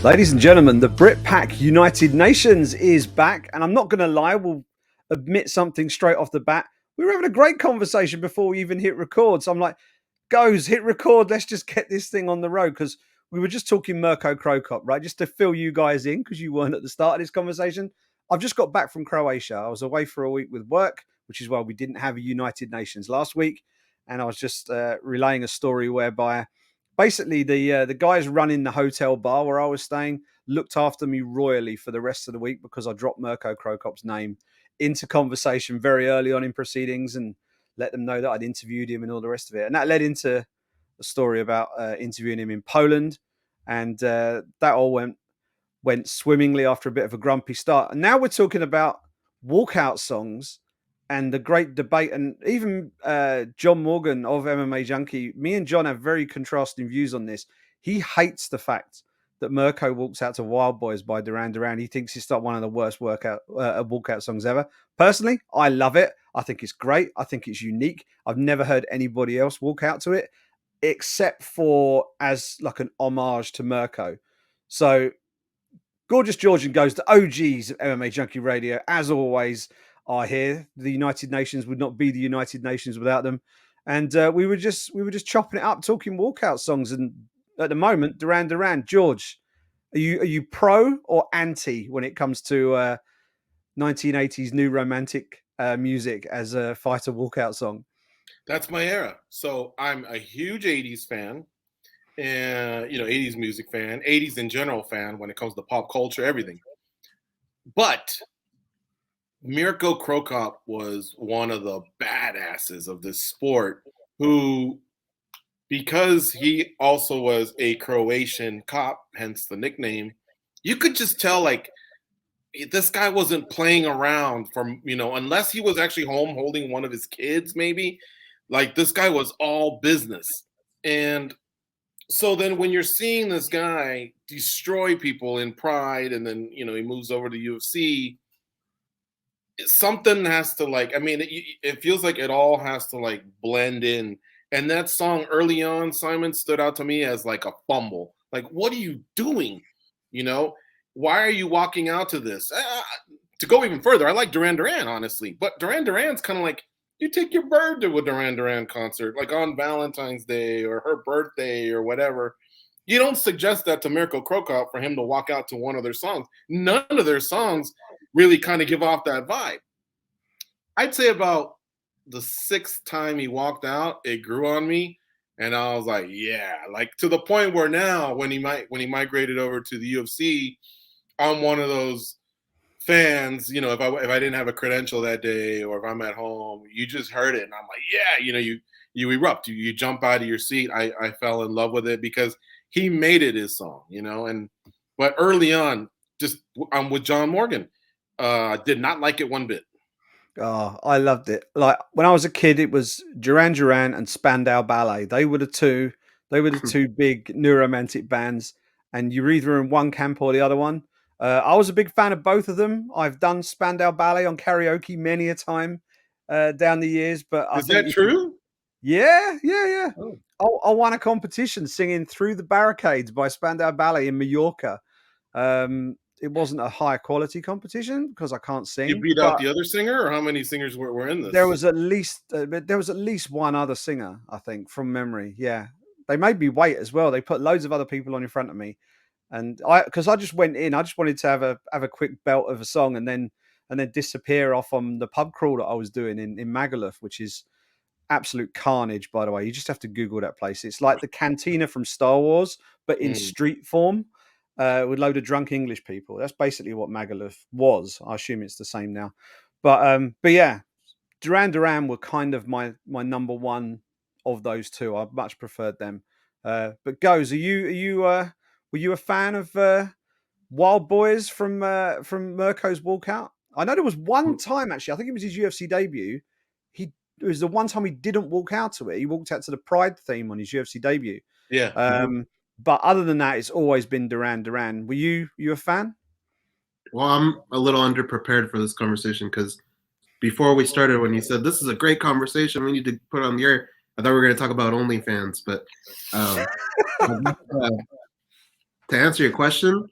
Ladies and gentlemen, the Brit Pack United Nations is back, and I'm not going to lie, we'll admit something straight off the bat. We were having a great conversation before we even hit record. So I'm like, Goze, hit record. Let's just get this thing on the road, because we were just talking Mirko Cro Cop, right? Just to fill you guys in, because you weren't at the start of this conversation. I've just got back from Croatia. I was away for a week with work, which is why we didn't have a United Nations last week. And I was just relaying a story whereby basically the guys running the hotel bar where I was staying looked after me royally for the rest of the week, because I dropped Mirko Cro Cop's name into conversation very early on in proceedings and let them know that I'd interviewed him and all the rest of it. And that led into a story about interviewing him in Poland. And that all went swimmingly after a bit of a grumpy start. And now we're talking about walkout songs and the great debate. And even John Morgan of MMA Junkie, me and John have very contrasting views on this. He hates the fact that Mirko walks out to Wild Boys by Duran Duran. He thinks it's like one of the worst walkout songs ever. Personally, I love it. I think it's great. I think it's unique. I've never heard anybody else walk out to it, except for as like an homage to Mirko. So Gorgeous Georgian goes to OGs of MMA Junkie Radio. As always, are here. The United Nations would not be the United Nations without them. And we were just chopping it up, talking walkout songs. And at the moment, Duran Duran. George, are you pro or anti when it comes to 1980s new romantic music as a fighter walkout song? That's my era. So I'm a huge 80s fan, and 80s music fan, 80s in general fan when it comes to pop culture, everything. But Mirko Cro Cop was one of the badasses of this sport who, because he also was a Croatian cop, hence the nickname, you could just tell like this guy wasn't playing around from, unless he was actually home holding one of his kids, maybe. Like this guy was all business. And so then when you're seeing this guy destroy people in Pride and then, he moves over to UFC, something has to it feels like it all has to like blend in. And that song early on, Simon, stood out to me as like a fumble. Like, what are you doing? Why are you walking out to this? To go even further, I like Duran Duran, honestly. But Duran Duran's kind of like, you take your bird to a Duran Duran concert, like on Valentine's Day or her birthday or whatever. You don't suggest that to Mirko Cro Cop for him to walk out to one of their songs. None of their songs really kind of give off that vibe. I'd say about the sixth time he walked out, it grew on me. And I was like, yeah, like to the point where now when he migrated over to the UFC, I'm one of those fans, if I didn't have a credential that day or if I'm at home, you just heard it and I'm like, yeah, you erupt, you jump out of your seat. I fell in love with it because he made it his song, but early on, I'm with John Morgan. Did not like it one bit. Oh, I loved it. Like when I was a kid, it was Duran Duran and Spandau Ballet. They were the two big new romantic bands, and you're either in one camp or the other one. I was a big fan of both of them. I've done Spandau Ballet on karaoke many a time down the years. But is that true? Yeah. I won a competition singing "Through the Barricades" by Spandau Ballet in Mallorca. It wasn't a high quality competition because I can't sing. You beat out the other singer, or how many singers were in this? There was at least one other singer, I think, from memory. Yeah, they made me wait as well. They put loads of other people on in front of me, and because I just went in, I just wanted to have a quick belt of a song and then disappear off on the pub crawl that I was doing in Magaluf, which is absolute carnage. By the way, you just have to Google that place. It's like the cantina from Star Wars, but in street form. With a load of drunk English people. That's basically what Magaluf was. I assume it's the same now. But yeah, Duran Duran were kind of my number one of those two. I much preferred them. But Goze, were you a fan of Wild Boys from Mirko's walkout? I know there was one time actually. I think it was his UFC debut. It was the one time he didn't walk out to it. He walked out to the Pride theme on his UFC debut. Yeah. But other than that, it's always been Duran Duran. Were you a fan? Well, I'm a little underprepared for this conversation because before we started, when you said this is a great conversation, we need to put on the air, I thought we were going to talk about OnlyFans, but To answer your question,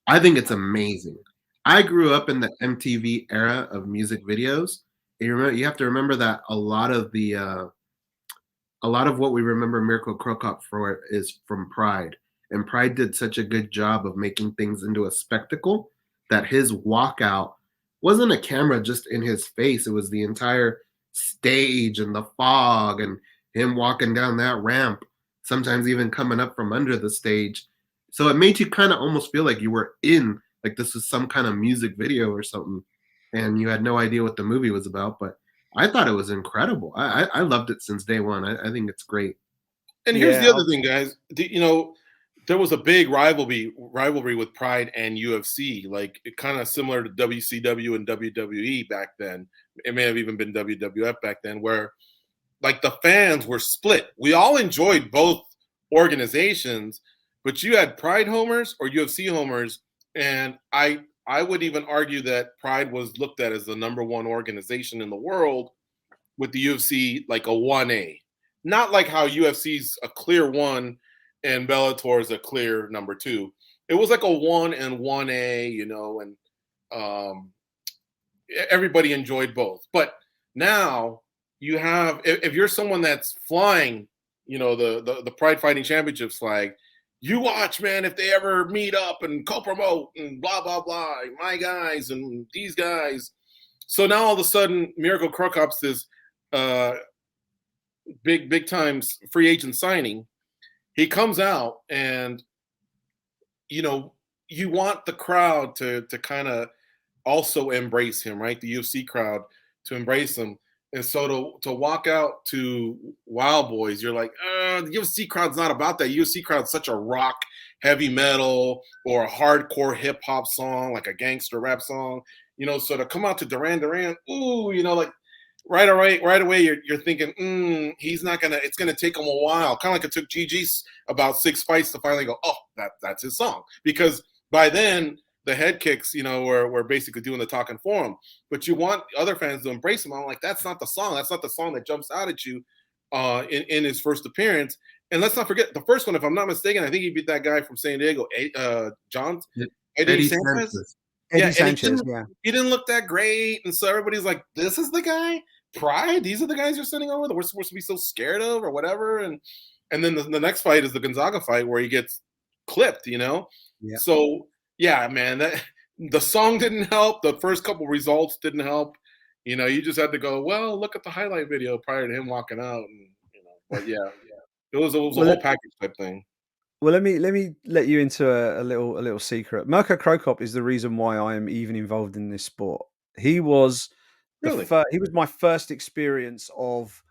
I think it's amazing. I grew up in the MTV era of music videos. You have to remember that a lot of what we remember Mirko Cro Cop for is from Pride. And Pride did such a good job of making things into a spectacle that his walkout wasn't a camera just in his face. It was the entire stage and the fog and him walking down that ramp, sometimes even coming up from under the stage. So it made you kind of almost feel like you were in, like this was some kind of music video or something. And you had no idea what the movie was about. But I thought it was incredible. I loved it since day one. I think it's great. And here's the Yeah, other thing, guys. There was a big rivalry with Pride and UFC, like kind of similar to WCW and WWE back then. It may have even been WWF back then, where like the fans were split. We all enjoyed both organizations, but you had Pride homers or UFC homers, and I would even argue that Pride was looked at as the number one organization in the world, with the UFC like a 1A. Not like how UFC's a clear 1 and Bellator is a clear number 2. It was like a 1 and 1A, and um, everybody enjoyed both. But now you have, if you're someone that's flying, the Pride Fighting Championships flag, you watch, man, if they ever meet up and co-promote and blah, blah, blah, my guys and these guys. So now all of a sudden, Mirko Cro Cop's this big time free agent signing. He comes out and, you want the crowd to kind of also embrace him, right? The UFC crowd to embrace him. And so to walk out to Wild Boys, you're like, the UFC crowd's not about that. UFC crowd's such a rock, heavy metal, or a hardcore hip hop song, like a gangster rap song. So to come out to Duran Duran, ooh, like right away, you're thinking, he's not gonna. It's gonna take him a while. Kind of like it took GG about 6 fights to finally go, oh, that's his song. Because by then the head kicks, were basically doing the talking for him. But you want other fans to embrace him. I'm like, that's not the song. That's not the song that jumps out at you in his first appearance. And let's not forget the first one. If I'm not mistaken, I think he beat that guy from San Diego, Eddie Sanchez. Eddie Sanchez. He didn't look that great, and so everybody's like, "This is the guy, Pride. These are the guys you're sending over that we're supposed to be so scared of, or whatever." And then the next fight is the Gonzaga fight where he gets clipped. Yeah. So yeah, man, that the song didn't help. The first couple results didn't help. You just had to go, well, look at the highlight video prior to him walking out, and But yeah, it was a whole package type thing. Well, let me let you into a little secret. Mirko Cro Cop is the reason why I am even involved in this sport. He was Really? he was my first experience of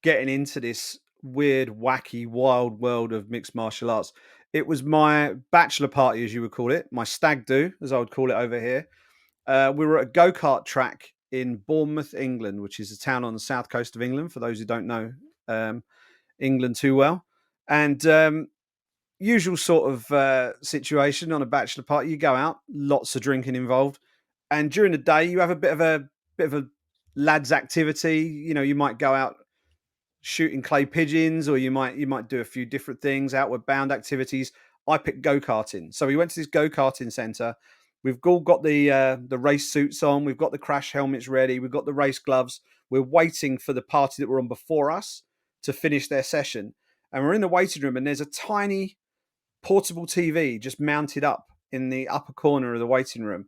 getting into this weird, wacky, wild world of mixed martial arts. It was my bachelor party, as you would call it, my stag do, as I would call it over here. We were at a go-kart track in Bournemouth, England, which is a town on the south coast of England, for those who don't know England too well. And usual sort of situation on a bachelor party. You go out, lots of drinking involved, and during the day you have a bit of a lads activity. You might go out shooting clay pigeons, or you might do a few different things, outward bound activities. I picked go-karting, so we went to this go-karting center. We've all got the race suits on. We've got the crash helmets ready. We've got the race gloves. We're waiting for the party that were on before us to finish their session, and we're in the waiting room. And there's a tiny portable TV just mounted up in the upper corner of the waiting room,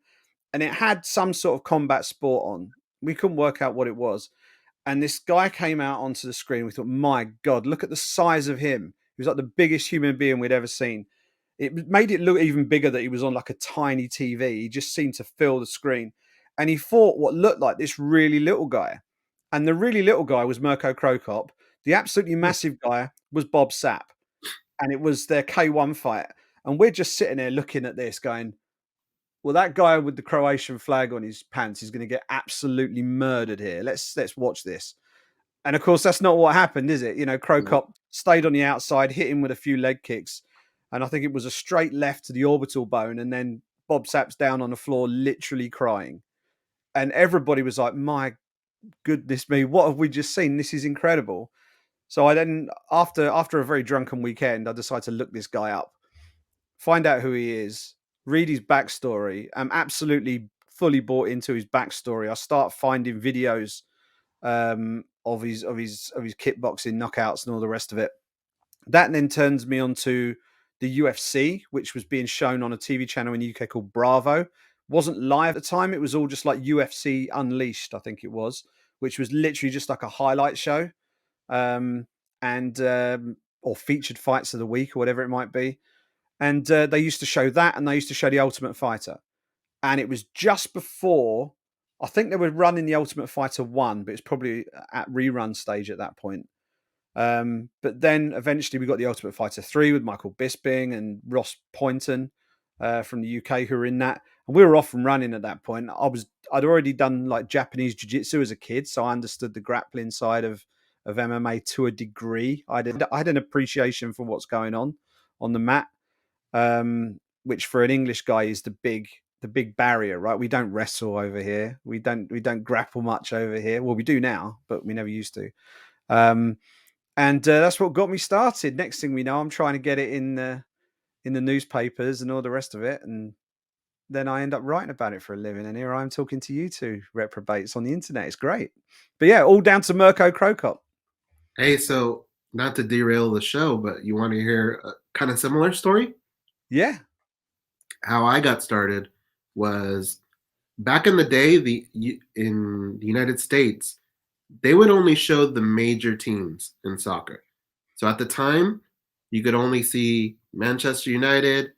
and it had some sort of combat sport on. We couldn't work out what it was. And this guy came out onto the screen. We thought, my God, look at the size of him. He was like the biggest human being we'd ever seen. It made it look even bigger that he was on like a tiny TV. He just seemed to fill the screen. And he fought what looked like this really little guy. And the really little guy was Mirko Cro Cop. The absolutely massive guy was Bob Sapp. And it was their K1 fight. And we're just sitting there looking at this going, well, that guy with the Croatian flag on his pants is going to get absolutely murdered here. Let's watch this. And of course, that's not what happened, is it? Cro Cop stayed on the outside, hit him with a few leg kicks. And I think it was a straight left to the orbital bone. And then Bob Sapp's down on the floor, literally crying. And everybody was like, my goodness me, what have we just seen? This is incredible. So I then, after a very drunken weekend, I decided to look this guy up. find out who he is, read his backstory. I'm absolutely fully bought into his backstory. I start finding videos of his kickboxing knockouts and all the rest of it. That then turns me on to the UFC, which was being shown on a TV channel in the UK called Bravo. Wasn't live at the time. It was all just like UFC Unleashed, I think it was, which was literally just like a highlight show, and or featured fights of the week or whatever it might be. And they used to show that, and they used to show the Ultimate Fighter. And it was just before, I think they were running the Ultimate Fighter 1, but it's probably at rerun stage at that point. But then eventually we got the Ultimate Fighter 3 with Michael Bisping and Ross Poynton from the UK who were in that. And we were off and running at that point. I'd already done like Japanese jiu-jitsu as a kid, so I understood the grappling side of MMA to a degree. I had an appreciation for what's going on the mat, which for an English guy is the big barrier, right? We don't wrestle over here. We don't grapple much over here. Well, we do now, but we never used to. And that's what got me started. Next thing we know, I'm trying to get it in the newspapers and all the rest of it, and then I end up writing about it for a living. And here I am talking to you two reprobates on the internet. It's great. But yeah, all down to Mirko Cro Cop. Hey, so not to derail the show, but you want to hear a kind of similar story? Yeah. How I got started was back in the day, in the United States, they would only show the major teams in soccer. So at the time, you could only see Manchester United,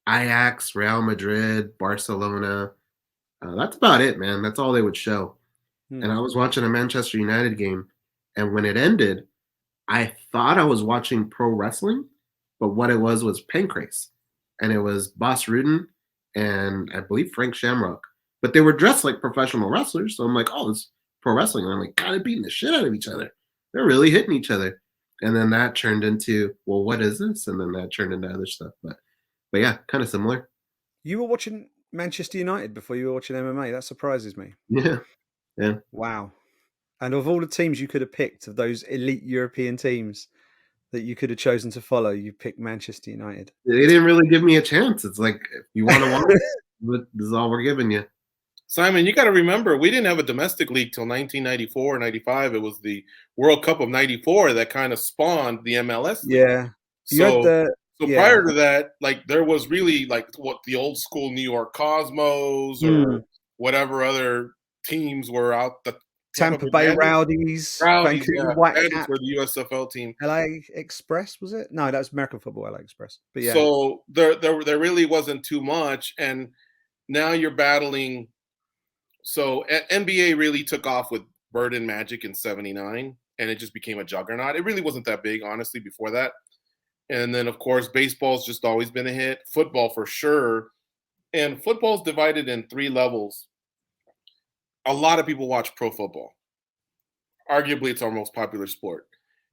Ajax, Real Madrid, Barcelona. That's about it, man. That's all they would show. And I was watching a Manchester United game, and when it ended, I thought I was watching pro wrestling, but what it was Pancrase. And it was Boss Rudin and I believe Frank Shamrock. But they were dressed like professional wrestlers. So I'm like, oh, it's pro wrestling. And I'm like, God, they're beating the shit out of each other. They're really hitting each other. And then that turned into, well, what is this? And then that turned into other stuff. But yeah, kind of similar. You were watching Manchester United before you were watching MMA. That surprises me. Yeah. Yeah. Wow. And of all the teams you could have picked, of those elite European teams that you could have chosen to follow, you picked Manchester United. They didn't really give me a chance. It's like, if you want to watch, this is all we're giving you. Simon, you got to remember, we didn't have a domestic league till 1994, 95. It was the World Cup of 94 that kind of spawned the MLS league. Yeah. So prior to that, like there was really like what the old school New York Cosmos or whatever other teams were out. The Tampa Bay Rowdies, Vancouver Whitecaps were the USFL team. LA Express, was it? No, that was American Football, LA Express. But yeah. So there really wasn't too much, and now you're battling. So NBA really took off with Bird and Magic in '79, and it just became a juggernaut. It really wasn't that big, honestly, before that. And then, of course, baseball's just always been a hit. Football for sure. And football's divided in 3 levels. A lot of people watch pro football. Arguably, it's our most popular sport.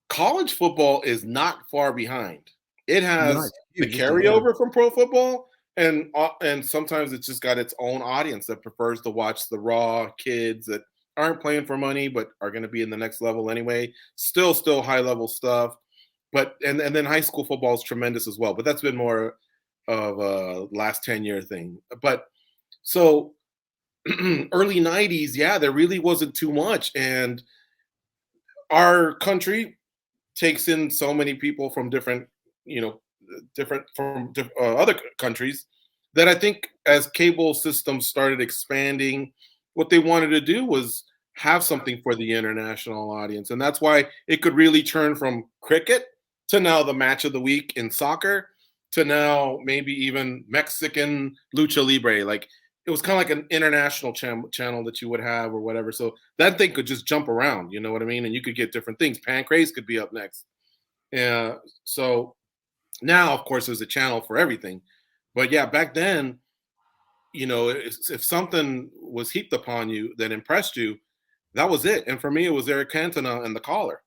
College football is not far behind. It has the carryover from pro football, and sometimes it's just got its own audience that prefers to watch the raw kids that aren't playing for money but are going to be in the next level anyway. Still high-level stuff. But and then high school football is tremendous as well. But that's been more of a last 10-year thing. But so early 90s, yeah, there really wasn't too much. And our country takes in so many people from different other countries that I think as cable systems started expanding, what they wanted to do was have something for the international audience. And that's why it could really turn from cricket to now the match of the week in soccer, to now maybe even Mexican lucha libre. Like it was kind of like an international channel that you would have or whatever. So that thing could just jump around, you know what I mean? And you could get different things. Pancrase could be up next. So now, of course, there's a channel for everything. But yeah, back then, if something was heaped upon you that impressed you, that was it. And for me, it was Eric Cantona and the Collar,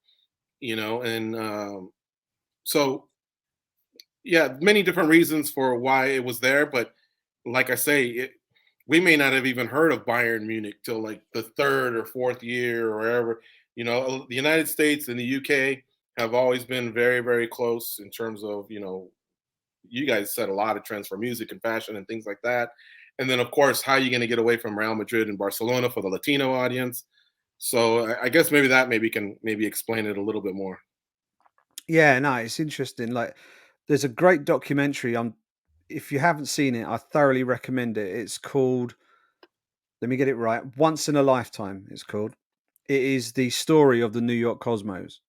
so, yeah, many different reasons for why it was there. But like I say, we may not have even heard of Bayern Munich till like the 3rd or 4th year or wherever. The United States and the UK have always been very, very close in terms of, you guys set a lot of trends for music and fashion and things like that. And then, of course, how are you going to get away from Real Madrid and Barcelona for the Latino audience? So I guess maybe that can explain it a little bit more. Yeah, no, it's interesting. Like, there's a great documentary on. If you haven't seen it, I thoroughly recommend it. It's called, let me get it right, Once in a Lifetime, it's called. It is the story of the New York Cosmos.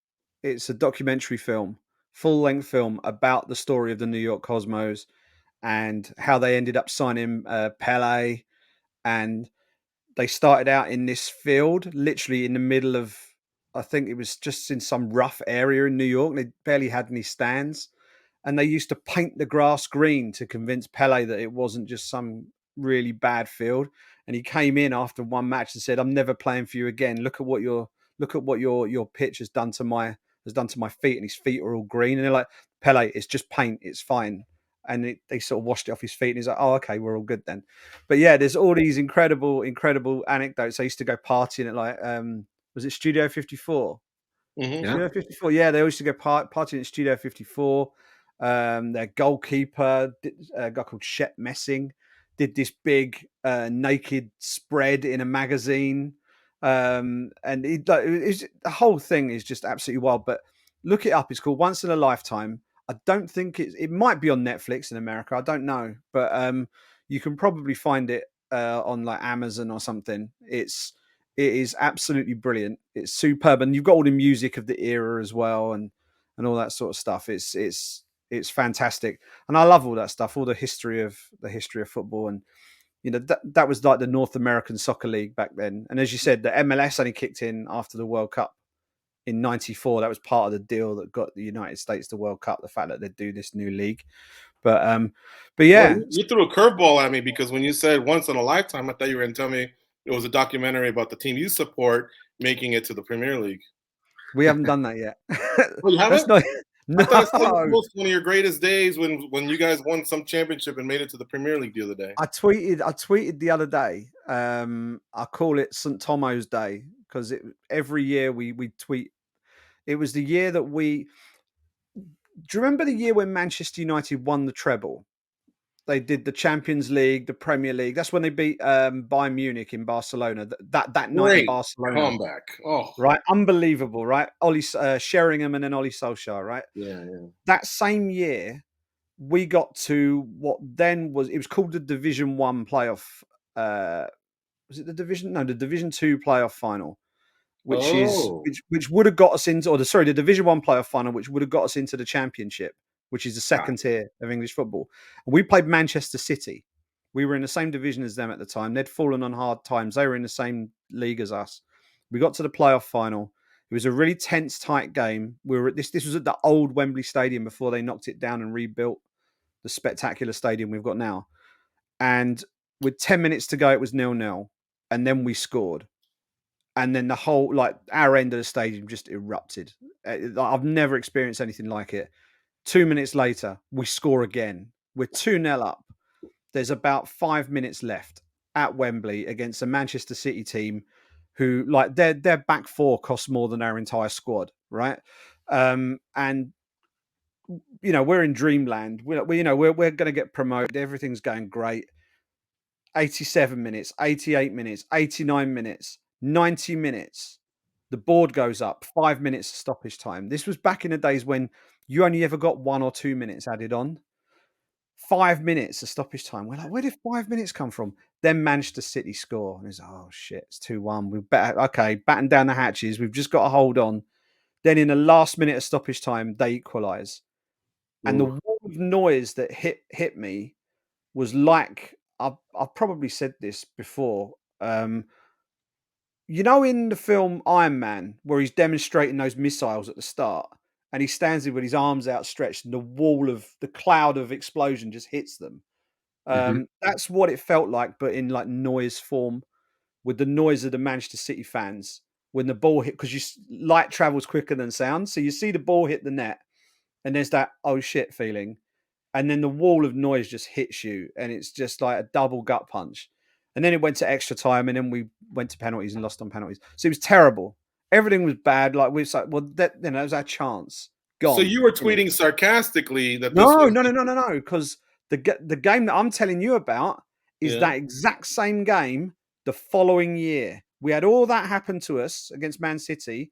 It's a documentary film, full length film about the story of the New York Cosmos and how they ended up signing Pele. And they started out in this field, literally in the middle of, I think it was just in some rough area in New York. They barely had any stands. And they used to paint the grass green to convince Pele that it wasn't just some really bad field. And he came in after one match and said, "I'm never playing for you again. Look at what your pitch has done to my feet." And his feet are all green. And they're like, "Pele, it's just paint. It's fine." And they sort of washed it off his feet. And he's like, "Oh, okay, we're all good then." But yeah, there's all these incredible anecdotes. I used to go partying at like, was it Studio 54? Mm-hmm. Yeah. Studio 54. Yeah, they used to go partying at Studio 54. Their goalkeeper, a guy called Shep Messing, did this big naked spread in a magazine. And the whole thing is just absolutely wild. But look it up. It's called Once in a Lifetime. I don't think it might be on Netflix in America. I don't know. But you can probably find it on like Amazon or something. It is absolutely brilliant. It's superb, and you've got all the music of the era as well, and all that sort of stuff. It's fantastic, and I love all that stuff, all the history of football, and that was like the North American Soccer League back then. And as you said, the MLS only kicked in after the World Cup in '94. That was part of the deal that got the United States the World Cup. The fact that they'd do this new league, but Well, yeah, you threw a curveball at me because when you said once in a lifetime, I thought you were going to tell me it was a documentary about the team you support making it to the Premier League. we haven't done that yet. Oh, you That's haven't? not. I thought I saw you No. post one of your greatest days when you guys won some championship and made it to the Premier League the other day. I tweeted the other day. I call it St. Tomo's Day because every year we tweet. It was the year that we. Do you remember the year when Manchester United won the treble? They did the Champions League, the Premier League. That's when they beat Bayern Munich in Barcelona. That night in Great Barcelona, comeback. Oh, right? Unbelievable, right? Ollie Sheringham and then Ollie Solskjaer, right? yeah, yeah. That same year, we got to what then was called the Division One playoff. Was it the Division? No, the Division Two playoff final, Oh, which would have got us into, the Division One playoff final, which would have got us into the Championship, which is the got second tier of English football. And we played Manchester City. We were in the same division as them at the time. They'd fallen on hard times. They were in the same league as us. We got to the playoff final. It was a really tense, tight game. We were at this. This was at the old Wembley Stadium before they knocked it down and rebuilt the spectacular stadium we've got now. And with 10 minutes to go, it was 0-0. And then we scored. And then the whole, like, our end of the stadium just erupted. I've never experienced anything like it. 2 minutes later, we score again. We're 2-0 up. There's about 5 minutes left at Wembley against a Manchester City team who, like, their back four costs more than our entire squad, right? And we're in dreamland. We're going to get promoted. Everything's going great. 87 minutes, 88 minutes, 89 minutes, 90 minutes. The board goes up, 5 minutes stoppage time. This was back in the days when you only ever got 1 or 2 minutes added on. 5 minutes of stoppage time. We're like, where did 5 minutes come from? Then Manchester City score. And it's, oh shit, it's 2-1. We better, okay, batten down the hatches. We've just got to hold on. Then in the last minute of stoppage time, they equalise. And the wall of noise that hit me was like, I've probably said this before. In the film Iron Man, where he's demonstrating those missiles at the start, and he stands there with his arms outstretched, and the cloud of explosion just hits them. That's what it felt like, but in like noise form, with the noise of the Manchester City fans when the ball hit, because light travels quicker than sound, so you see the ball hit the net, and there's that oh shit feeling. And then the wall of noise just hits you, and it's just like a double gut punch. And then it went to extra time, and then we went to penalties and lost on penalties. So it was terrible. Everything was bad. Like we was like, well, that was our chance. gone. So you were tweeting sarcastically that No, because the game that I'm telling you about is Yeah. that exact same game the following year. We had all that happen to us against Man City,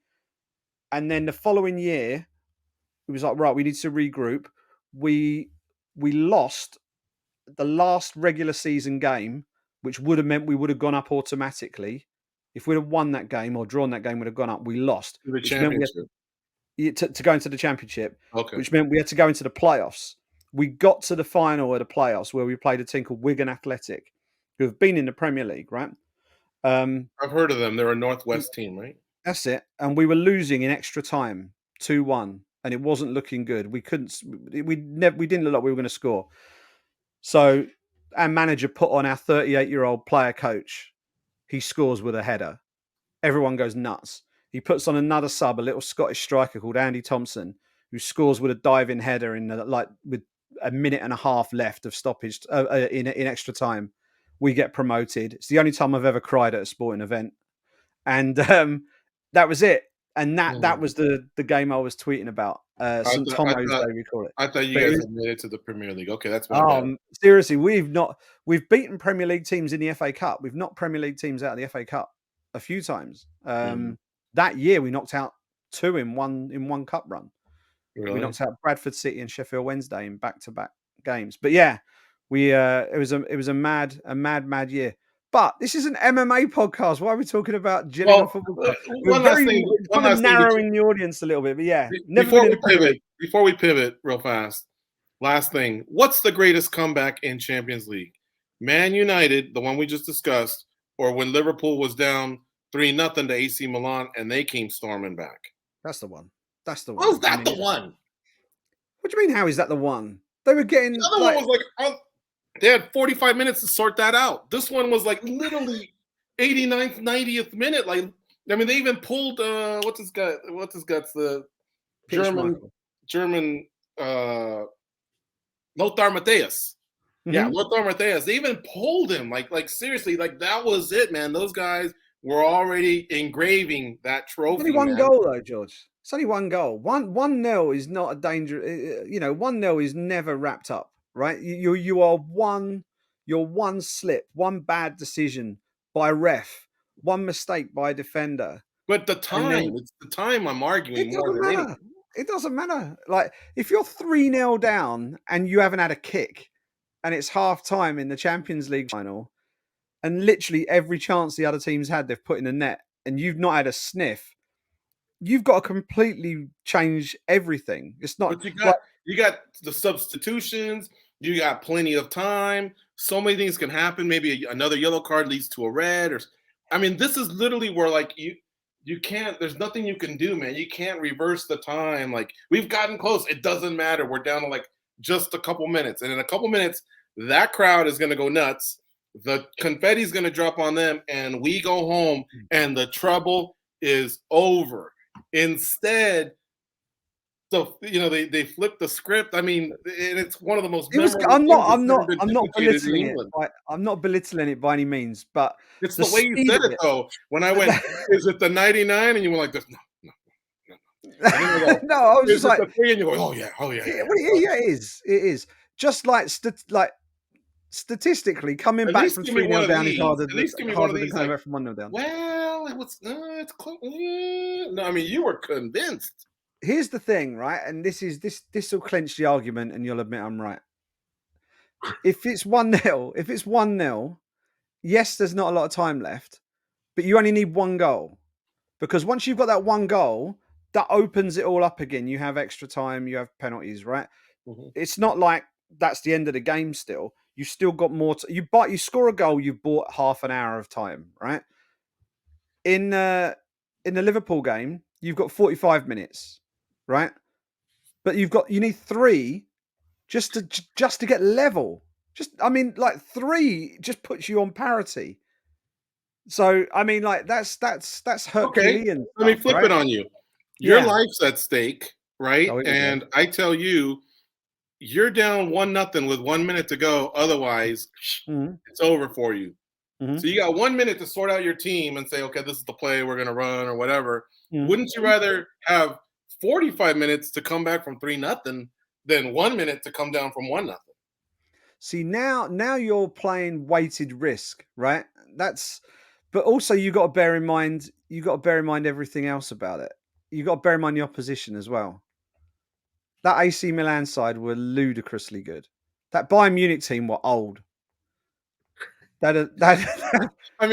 and then the following year, it was like, right, we need to regroup. We lost the last regular season game, which would have meant we would have gone up automatically. If we'd have won that game or drawn that game, we'd have gone up. We lost, The which meant we had championship. to go into the championship, Okay. which meant we had to go into the playoffs. We got to the final of the playoffs where we played a team called Wigan Athletic, who have been in the Premier League, right? I've heard of them. They're a Northwest team, right? That's it. And we were losing in extra time, 2-1, and it wasn't looking good. We couldn't. We didn't look like we were going to score. So our manager put on our 38-year-old player coach. He scores with a header. Everyone goes nuts. He puts on another sub, a little Scottish striker called Andy Thompson, who scores with a diving header in with a minute and a half left of stoppage in extra time. We get promoted. It's the only time I've ever cried at a sporting event, and that was it. And that was the game I was tweeting about. St Thomas Day, we call it. I thought you guys had made it to the Premier League. Okay, that's my bad. Seriously, we've beaten Premier League teams in the FA Cup. We've knocked Premier League teams out of the FA Cup a few times. That year we knocked out 2 in one cup run. Really? We knocked out Bradford City and Sheffield Wednesday in back-to-back games. But yeah, it was a mad year. But this is an MMA podcast. Why are we talking about Gillingham Football Club? One last thing. Narrowing the audience a little bit, but yeah. Before we pivot real fast, last thing. What's the greatest comeback in Champions League? Man United, the one we just discussed, or when Liverpool was down 3-0 to AC Milan and they came storming back? That's the one. That's the one. How is that the one? What do you mean, how is that the one? They were getting... The other one was like... They had 45 minutes to sort that out. This one was like literally 89th, 90th minute. Like, I mean, they even pulled what's his guts? The German Lothar Matthäus. Mm-hmm. Yeah, Lothar Matthäus. They even pulled him. Like seriously, like that was it, man. Those guys were already engraving that trophy. Only one goal though, George. It's only one goal. 1-0 is not a danger. 1-0 is never wrapped up. Right, you are one slip, one bad decision by ref, one mistake by defender. But the time, it's the time I'm arguing more than anything. It doesn't matter. Like if you're 3-0 down and you haven't had a kick, and it's half time in the Champions League final, and literally every chance the other team's had, they've put in the net, and you've not had a sniff. You've got to completely change everything. It's not. But you got the substitutions. You got plenty of time. So many things can happen. Maybe another yellow card leads to a red. This is literally where like you can't. There's nothing you can do, man. You can't reverse the time. Like we've gotten close. It doesn't matter. We're down to like just a couple minutes, and in a couple minutes, that crowd is going to go nuts. The confetti is going to drop on them, and we go home, and the trouble is over. Instead. So they flipped the script. I mean, and it's one of the most. I'm not belittling it. I'm not belittling it by any means, but it's the way you said it though. When I went, is it the 99? And you were like, this, no. No, I was just like, the 3, and you go, oh yeah. Yeah, it is. Just like statistically, coming back from 3-0 down is harder than coming back from 1-0 down. Well, it's close. No, I mean, you were convinced. Here's the thing, right? And this will clench the argument, and you'll admit I'm right. If it's 1-0, yes, there's not a lot of time left, but you only need one goal. Because once you've got that one goal, that opens it all up again. You have extra time, you have penalties, right? Mm-hmm. It's not like that's the end of the game still. You still got more. You score a goal, you've bought half an hour of time, right? In the Liverpool game, you've got 45 minutes. Right, but you need 3 just to get level. 3 just puts you on parity. So I mean, like that's Herculean. Okay. Let me flip it on you. Your life's at stake, right? And I tell you, you're down 1-0 with 1 minute to go. Otherwise, it's over for you. Mm-hmm. So you got 1 minute to sort out your team and say, okay, this is the play we're going to run or whatever. Mm-hmm. Wouldn't you rather have 45 minutes to come back from 3-0 than 1 minute to come down from 1-0. See, now you're playing weighted risk, right? But also you got to bear in mind everything else about it. You got to bear in mind the opposition as well. That AC Milan side were ludicrously good. That Bayern Munich team were old. I mean,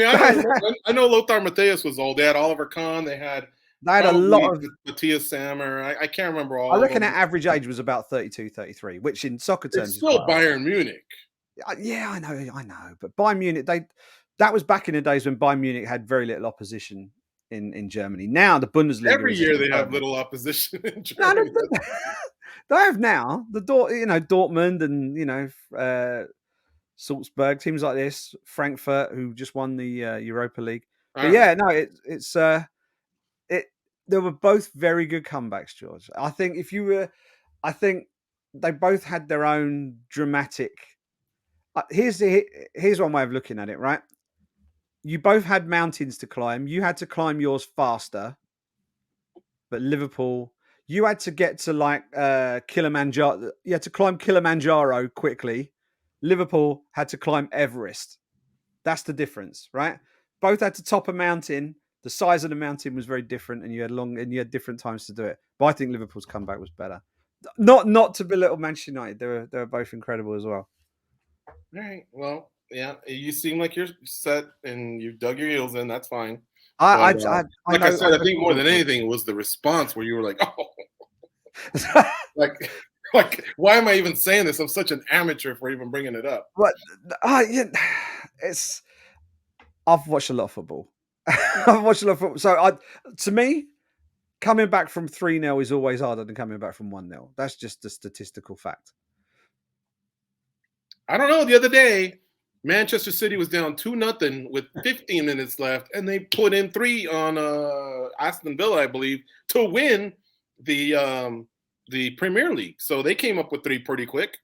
I know Lothar Matthäus was old. They had Oliver Kahn. They had a lot of Matthias Sammer. I can't remember all. I reckon of them. that average age was about 32, 33, which in soccer terms It's still Bayern Munich. Yeah, I know. But Bayern Munich, that was back in the days when Bayern Munich had very little opposition in Germany. Now the Bundesliga every year they have little opposition in No, Germany. they have now Dortmund and Salzburg, teams like this, Frankfurt, who just won the Europa League. But yeah, no, they were both very good comebacks, George. I think they both had their own dramatic. Here's one way of looking at it, right? You both had mountains to climb. You had to climb yours faster, but Liverpool, you had to get to like Kilimanjaro. You had to climb Kilimanjaro quickly. Liverpool had to climb Everest. That's the difference, right? Both had to top a mountain. The size of the mountain was very different, and you had different times to do it. But I think Liverpool's comeback was better. Not to belittle Manchester United. They were both incredible as well. All right. Well, yeah, you seem like you're set and you dug your heels in. That's fine. I think more than anything, it was the response where you were like, oh, like, why am I even saying this? I'm such an amateur for even bringing it up. But I've watched a lot of football. So to me, coming back from 3-0 is always harder than coming back from 1-0. That's just a statistical fact. I don't know. The other day, Manchester City was down 2-0 with 15 minutes left, and they put in 3 on Aston Villa, I believe, to win the Premier League. So they came up with 3 pretty quick.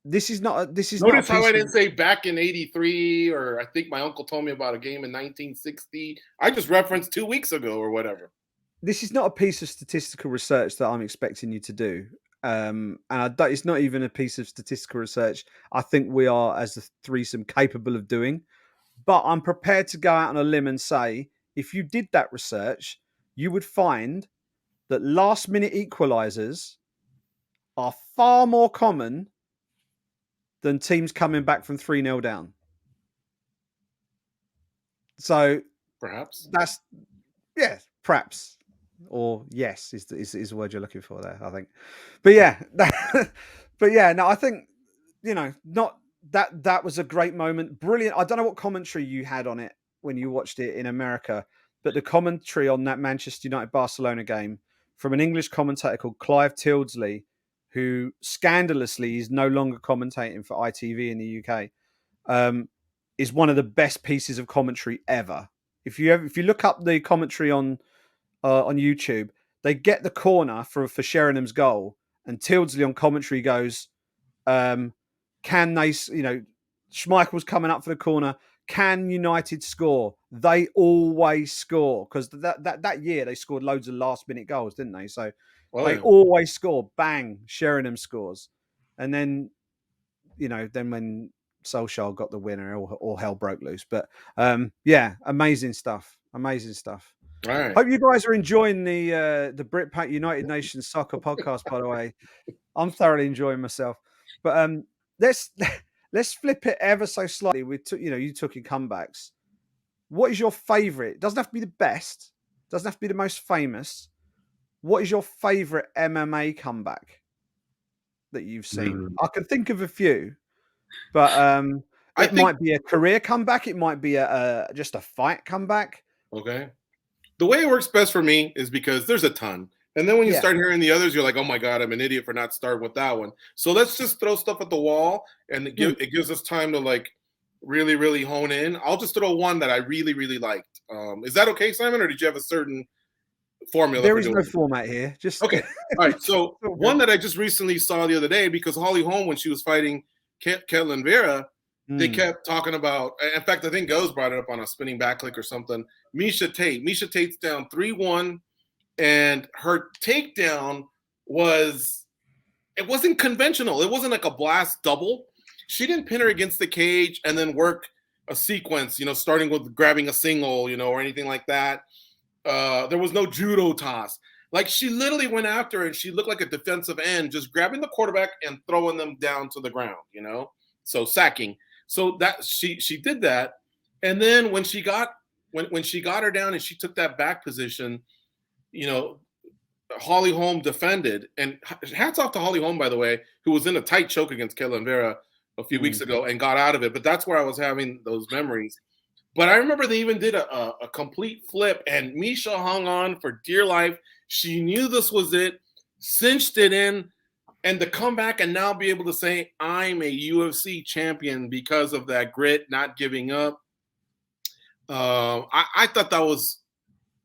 Notice how I didn't say back in '83, or I think my uncle told me about a game in 1960. I just referenced 2 weeks ago or whatever. This is not a piece of statistical research that I'm expecting you to do. And it's not even a piece of statistical research I think we are, as a threesome, capable of doing. But I'm prepared to go out on a limb and say, if you did that research, you would find that last-minute equalisers are far more common than teams coming back from 3-0 down. So perhaps perhaps. Or yes is the word you're looking for there, I think. But yeah, no, I think not that was a great moment, brilliant. I don't know what commentary you had on it when you watched it in America, but the commentary on that Manchester United Barcelona game from an English commentator called Clive Tildesley, who scandalously is no longer commentating for ITV in the UK, is one of the best pieces of commentary ever. If you look up the commentary on YouTube, they get the corner for Sheringham's goal, and Tildesley on commentary goes, can they, Schmeichel's coming up for the corner, can United score? They always score, because that year they scored loads of last minute goals, didn't they? So they always score. Bang, Sheringham scores. And then, then when Solskjaer got the winner, all hell broke loose. But yeah, amazing stuff. All right. Hope you guys are enjoying the Brit Pack United Nations Soccer podcast, by the way. I'm thoroughly enjoying myself. But let's flip it ever so slightly. You took your comebacks. What is your favorite? It doesn't have to be the best. It doesn't have to be the most famous. What is your favorite MMA comeback that you've seen? I can think of a few, but it might be a career comeback. It might be just a fight comeback. Okay. The way it works best for me is because there's a ton. And then when you start hearing the others, you're like, oh my God, I'm an idiot for not starting with that one. So let's just throw stuff at the wall, and it gives us time to like really, really hone in. I'll just throw one that I really, really liked. Is that okay, Simon, or did you have a certain formula? There is no format here. Just okay. All right. So one that I just recently saw the other day, because Holly Holm, when she was fighting Ketlin Vera, they kept talking about, in fact, I think Goze brought it up on a spinning back click or something, Misha Tate. Misha Tate's down 3-1 and her takedown wasn't conventional. It wasn't like a blast double. She didn't pin her against the cage and then work a sequence, starting with grabbing a single, or anything like that. There was no judo toss. Like, she literally went after her and she looked like a defensive end, just grabbing the quarterback and throwing them down to the ground, so sacking. So that she did that. And then when she got her down and she took that back position, Holly Holm defended, and hats off to Holly Holm, by the way, who was in a tight choke against Oliveira a few weeks ago and got out of it. But that's where I was having those memories. But I remember they even did a complete flip, and Misha hung on for dear life. She knew this was it, cinched it in, and to come back and now be able to say, I'm a UFC champion because of that grit, not giving up. I thought that was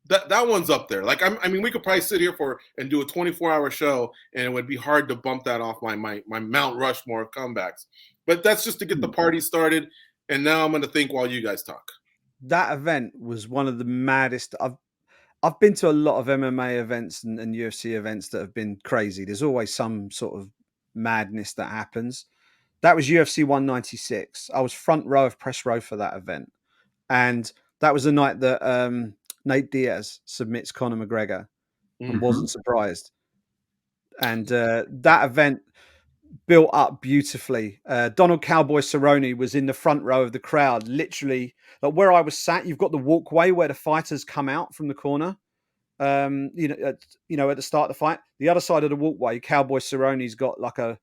that one's up there. Like, I mean, we could probably sit here and do a 24-hour show, and it would be hard to bump that off my Mount Rushmore of comebacks. But that's just to get the party started. And now I'm going to think while you guys talk. That event was one of the maddest. I've been to a lot of MMA events and UFC events that have been crazy. There's always some sort of madness that happens. That was UFC 196. I was front row of press row for that event. And that was the night that Nate Diaz submits Conor McGregor and wasn't surprised. And that event built up beautifully. Donald Cowboy Cerrone was in the front row of the crowd, literally like where I was sat. You've got the walkway where the fighters come out from the corner. At the start of the fight, the other side of the walkway, Cowboy Cerrone's got like a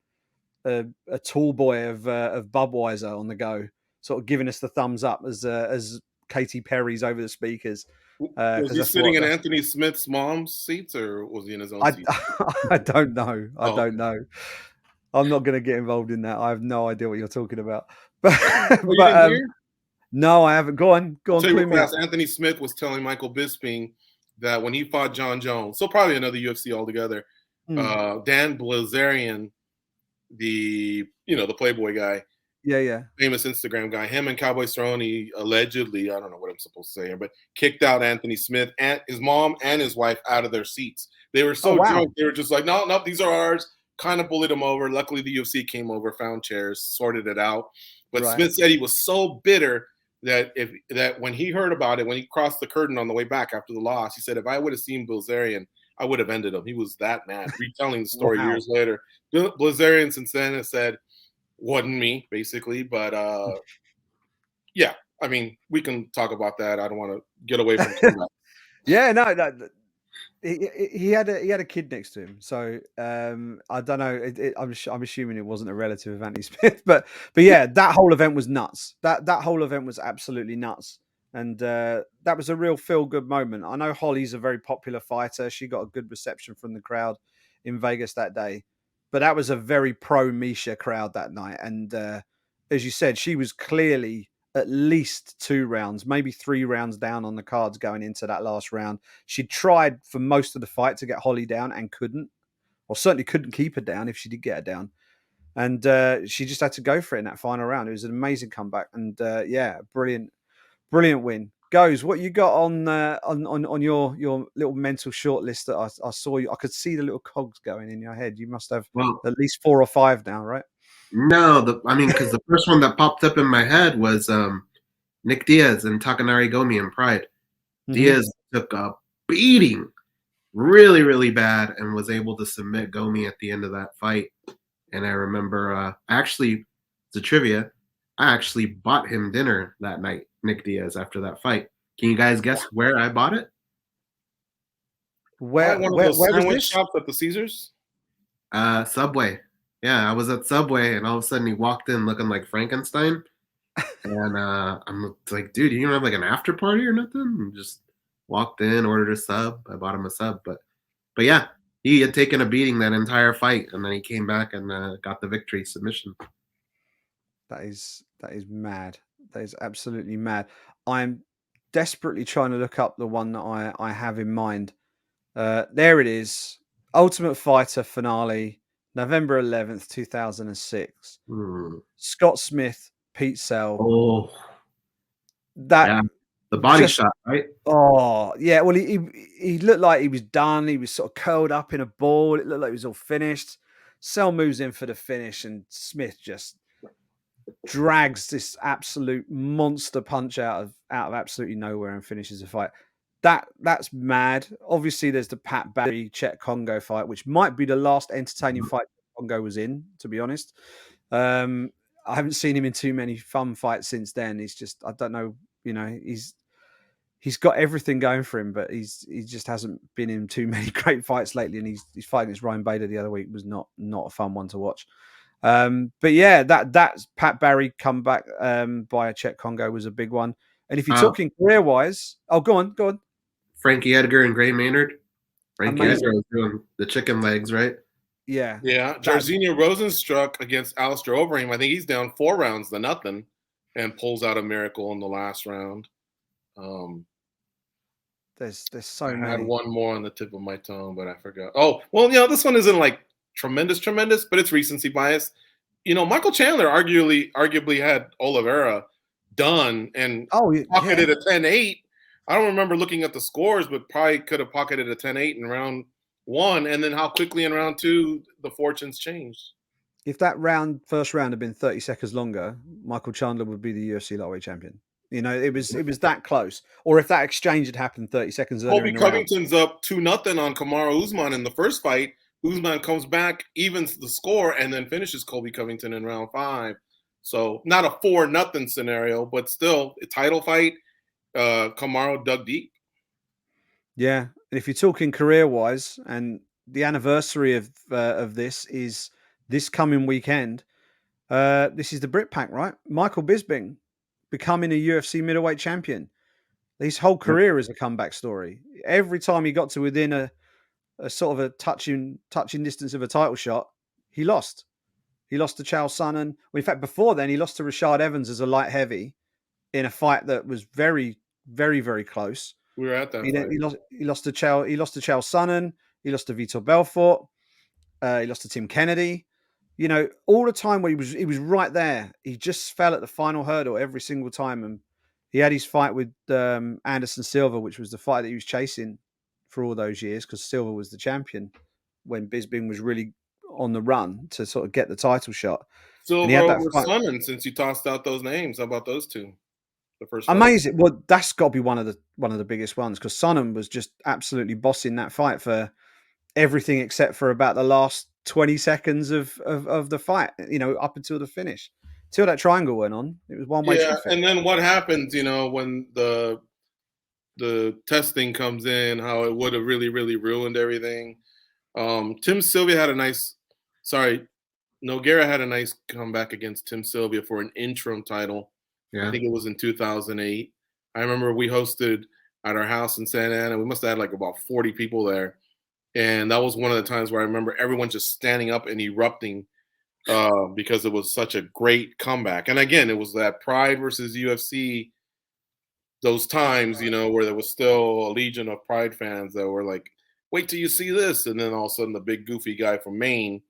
tall boy of Budweiser on the go, sort of giving us the thumbs up as Katy Perry's over the speakers. Was he sitting in Anthony Smith's mom's seats, or was he in his own seat? I don't know. I don't know. I'm not going to get involved in that. I have no idea what you're talking about. No, I haven't. Go on. Anthony Smith was telling Michael Bisping that when he fought John Jones, so probably another UFC altogether, Dan Blazarian, the Playboy guy, famous Instagram guy, him and Cowboy Cerrone allegedly, I don't know what I'm supposed to say here, but kicked out Anthony Smith and his mom and his wife out of their seats. They were so drunk, they were just like, no, these are ours. Kind of bullied him over. Luckily, the UFC came over, found chairs, sorted it out. But Smith said he was so bitter that when he heard about it, when he crossed the curtain on the way back after the loss, he said, if I would have seen Blazarian, I would have ended him. He was that mad. Retelling the story years later. Blazarian since then has said, wasn't me, basically. But yeah, I mean, we can talk about that. I don't want to get away from that. Yeah, no. He had a kid next to him, so I don't know. I'm assuming it wasn't a relative of Anthony Smith, but yeah, that whole event was nuts. That whole event was absolutely nuts, and that was a real feel good moment. I know Holly's a very popular fighter. She got a good reception from the crowd in Vegas that day, but that was a very pro Misha crowd that night, and as you said, she was clearly at least 2 rounds, maybe 3 rounds down on the cards going into that last round. She tried for most of the fight to get Holly down and couldn't, or certainly couldn't keep her down if she did get her down. And she just had to go for it in that final round. It was an amazing comeback. And brilliant win. Goze, what you got on your little mental short list that I saw you? I could see the little cogs going in your head. You must have at least 4 or 5 now, right? No, because the first one that popped up in my head was Nick Diaz and Takanori Gomi in Pride. Mm-hmm. Diaz took a beating really, really bad and was able to submit Gomi at the end of that fight. And I remember, it's a trivia, I actually bought him dinner that night, Nick Diaz, after that fight. Can you guys guess where I bought it? Where was this? Shops at the Caesars? Subway. Yeah, I was at Subway, and all of a sudden he walked in looking like Frankenstein. And I'm like, dude, you don't have like an after party or nothing? And just walked in, ordered a sub. I bought him a sub. But yeah, he had taken a beating that entire fight, and then he came back and got the victory submission. That is mad. That is absolutely mad. I'm desperately trying to look up the one that I have in mind. There it is. Ultimate Fighter finale. November 11th, 2006. Scott Smith, Pete Sell. Oh, that The body Just- shot, right? Oh yeah, well he looked like he was done. He was sort of curled up in a ball. It looked like he was all finished. Cell moves in for the finish, and Smith just drags this absolute monster punch out of absolutely nowhere and finishes the fight. That's mad. Obviously, there's the Pat Barry Chet Congo fight, which might be the last entertaining fight Congo was in, to be honest. I haven't seen him in too many fun fights since then. He's just, I don't know, he's got everything going for him, but he just hasn't been in too many great fights lately. And he's fighting against Ryan Bader the other week was not a fun one to watch. But yeah, that's Pat Barry comeback by Chet Congo was a big one. And if you're talking career wise, go on. Frankie Edgar and Gray Maynard. Frankie Amazing. Edgar was doing the chicken legs, right? Yeah. Jairzinho Rosenstruck against Alistair Overeem. I think he's down 4 rounds to nothing and pulls out a miracle in the last round. There's so many. I had one more on the tip of my tongue, but I forgot. Oh, well, this one isn't like tremendous, but it's recency bias. Michael Chandler arguably had Oliveira done and pocketed a 10-8. I don't remember looking at the scores, but probably could have pocketed a 10-8 in round 1, and then how quickly in round 2 the fortunes changed. If that first round had been 30 seconds longer, Michael Chandler would be the UFC lightweight champion. It was that close. Or if that exchange had happened 30 seconds earlier. Colby Covington's up 2-0 on Kamaru Usman in the first fight. Usman comes back, evens the score, and then finishes Colby Covington in round 5. So not a 4-0 scenario, but still a title fight. Kamaru dug deep. Yeah, and if you're talking career-wise, and the anniversary of this is this coming weekend. This is the Brit Pack, right? Michael Bisping becoming a UFC middleweight champion. His whole career is a comeback story. Every time he got to within a sort of a touching distance of a title shot, he lost. He lost to Chael Sonnen. Well, in fact, before then, he lost to Rashad Evans as a light heavy in a fight that was very, very, very close. We were at that fight. He lost to Chael Sonnen. He lost to Vitor Belfort. He lost to Tim Kennedy. All the time where he was right there. He just fell at the final hurdle every single time. And he had his fight with Anderson Silva, which was the fight that he was chasing for all those years because Silva was the champion when Bisping was really on the run to sort of get the title shot. Silva over Sonnen, since you tossed out those names. How about those two? The first amazing fight. Well, that's got to be one of the biggest ones because Sonnen was just absolutely bossing that fight for everything except for about the last 20 seconds of the fight, up until the finish. Till that triangle went on, it was one-way traffic. And then what happens, when the testing comes in, how it would have really, really ruined everything. Tim Sylvia had Nogueira had a nice comeback against Tim Sylvia for an interim title. Yeah. I think it was in 2008. I remember we hosted at our house in Santa Ana. We must have had like about 40 people there. And that was one of the times where I remember everyone just standing up and erupting because it was such a great comeback. And again, it was that Pride versus UFC, those times, where there was still a legion of Pride fans that were like, wait till you see this. And then all of a sudden the big goofy guy from Maine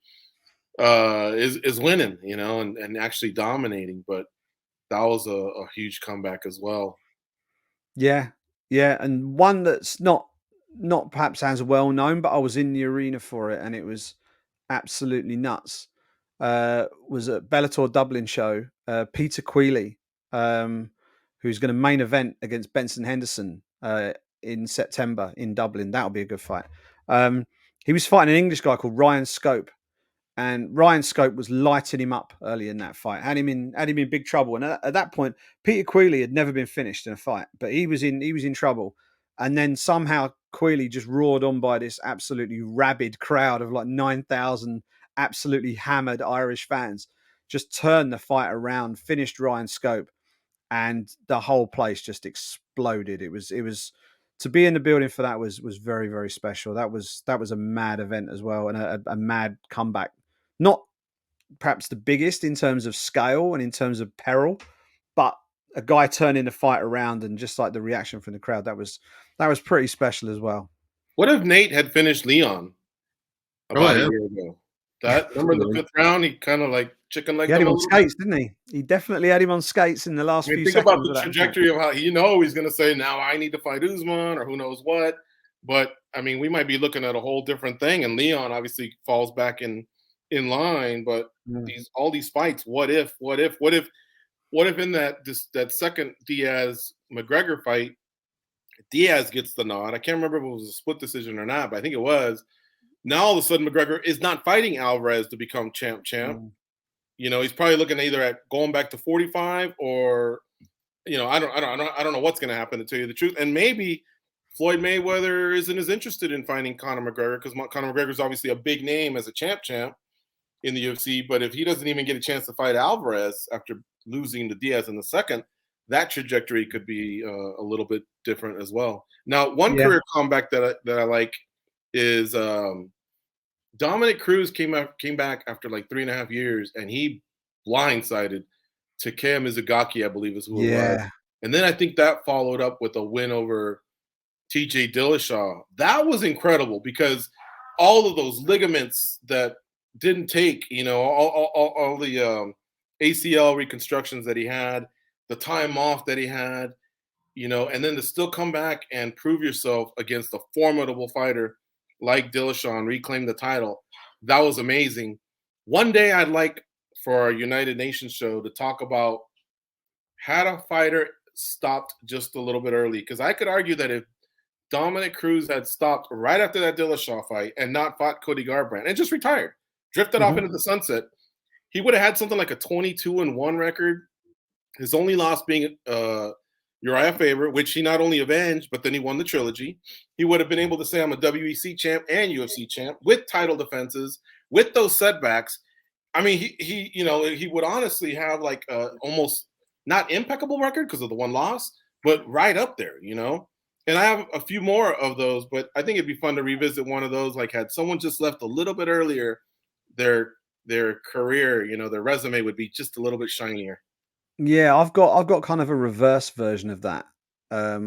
is winning, and actually dominating. But that was a huge comeback as well. Yeah. Yeah. And one that's not perhaps as well known, but I was in the arena for it and it was absolutely nuts. Was at Bellator Dublin show, Peter Queally, who's going to main event against Benson Henderson in September in Dublin. That'll be a good fight. He was fighting an English guy called Ryan Scope, and Ryan Scope was lighting him up early in that fight. Had him in big trouble. And at that point, Peter Queally had never been finished in a fight, but he was in trouble. And then somehow Queally just roared on by this absolutely rabid crowd of like 9,000 absolutely hammered Irish fans, just turned the fight around, finished Ryan Scope, and the whole place just exploded. It was to be in the building for that was very, very special. That was a mad event as well, and a mad comeback. Not perhaps the biggest in terms of scale and in terms of peril, but a guy turning the fight around and just like the reaction from the crowd, that was pretty special as well. What if Nate had finished Leon about a year ago? Remember the 5th round, he kind of like chicken He legged had him him a on little bit. skates, didn't he? He definitely had him on skates in the last I mean, few think about seconds the of that match. trajectory of how he's going to say, now I need to fight Usman or who knows what. But I mean, we might be looking at a whole different thing. And Leon obviously falls back in line. But all these fights, what if in that second Diaz McGregor fight, Diaz gets the nod. I can't remember if it was a split decision or not, but I think it was. Now all of a sudden McGregor is not fighting Alvarez to become champ. You know, he's probably looking either at going back to 45 or, you know, I don't know what's going to happen, to tell you the truth. And maybe Floyd Mayweather isn't as interested in fighting Conor McGregor, because Conor McGregor is obviously a big name as a champ in the UFC. But if he doesn't even get a chance to fight Alvarez after losing to Diaz in the second, that trajectory could be a little bit different as well. Now, one career comeback that I like is Dominic Cruz came back after like 3.5 years, and he blindsided Takeya Mizugaki, I believe is who it was. And then I think that followed up with a win over TJ Dillashaw. That was incredible, because all of those ligaments that didn't take, you know, all the ACL reconstructions that he had, the time off that he had, you know, and then to still come back and prove yourself against a formidable fighter like Dillashaw and reclaim the title. That was amazing. One day I'd like for our United Nations show to talk about, had a fighter stopped just a little bit early, because I could argue that if Dominic Cruz had stopped right after that Dillashaw fight and not fought Cody Garbrandt and just retired, drifted off into the sunset, he would have had something like a 22-1 record. His only loss being Uriah Faber, which he not only avenged, but then he won the trilogy. He would have been able to say, I'm a WEC champ and UFC champ with title defenses, with those setbacks. I mean, he you know, he would honestly have like almost not impeccable record because of the one loss, but right up there, you know. And I have a few more of those, but I think it'd be fun to revisit one of those. Like, had someone just left a little bit earlier, their career, you know, their resume would be just a little bit shinier. Yeah, I've got kind of a reverse version of that,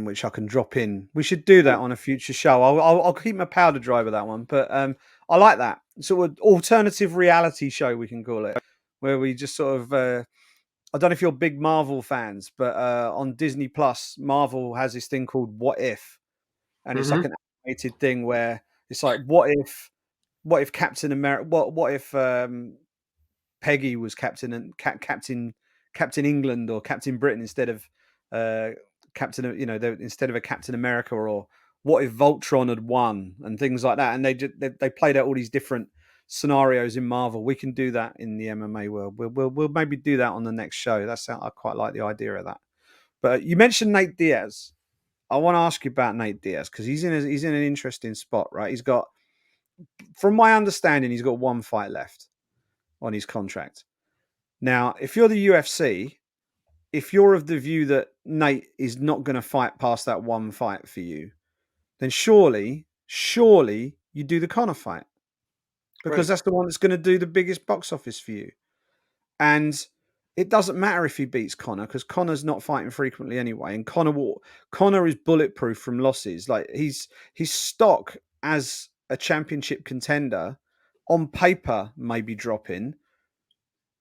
which I can drop in. We should do that on a future show. I'll keep my powder dry with that one, but I like that sort of alternative reality show, we can call it, where we just sort of. I don't know if you're big Marvel fans, but on Disney Plus, Marvel has this thing called What If, and it's like an animated thing where it's like, what if Captain America, what if Peggy was Captain England or Captain Britain instead of Captain, you know, instead of a Captain America, or what if Voltron had won and things like that. And they played out all these different scenarios in Marvel. We can do that in the MMA world. We'll maybe do that on the next show. I quite like the idea of that. But you mentioned Nate Diaz. I want to ask you about Nate Diaz, because he's in an interesting spot, right? He's got, from my understanding, he's got one fight left on his contract. Now, if you're the UFC, if you're of the view that Nate is not going to fight past that one fight for you, then surely you do the Conor fight, because that's the one that's going to do the biggest box office for you. And it doesn't matter if he beats Conor, because Conor's not fighting frequently anyway. And Conor is bulletproof from losses. Like, his stock as a championship contender on paper may be dropping,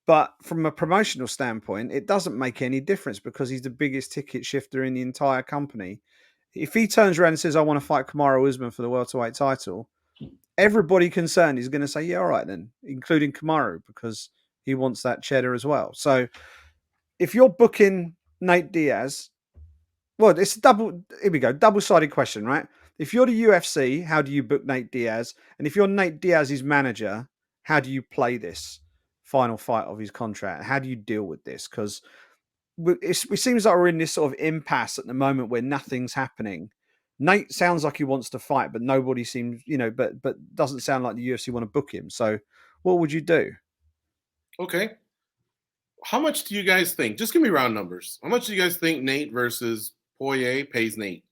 but from a promotional standpoint, it doesn't make any difference, because he's the biggest ticket shifter in the entire company. If he turns around and says, I want to fight Kamaru Usman for the welterweight title, everybody concerned is going to say, yeah, all right then, including Kamaru, because he wants that cheddar as well. So if you're booking Nate Diaz, well, it's double-sided question, right? If you're the UFC, how do you book Nate Diaz? And if you're Nate Diaz's manager, how do you play this final fight of his contract? How do you deal with this? Because it seems like we're in this sort of impasse at the moment where nothing's happening. Nate sounds like he wants to fight, but nobody seems, you know, but doesn't sound like the UFC want to book him. So what would you do? Okay. How much do you guys think? Just give me round numbers. How much do you guys think Nate versus Poirier pays Nate?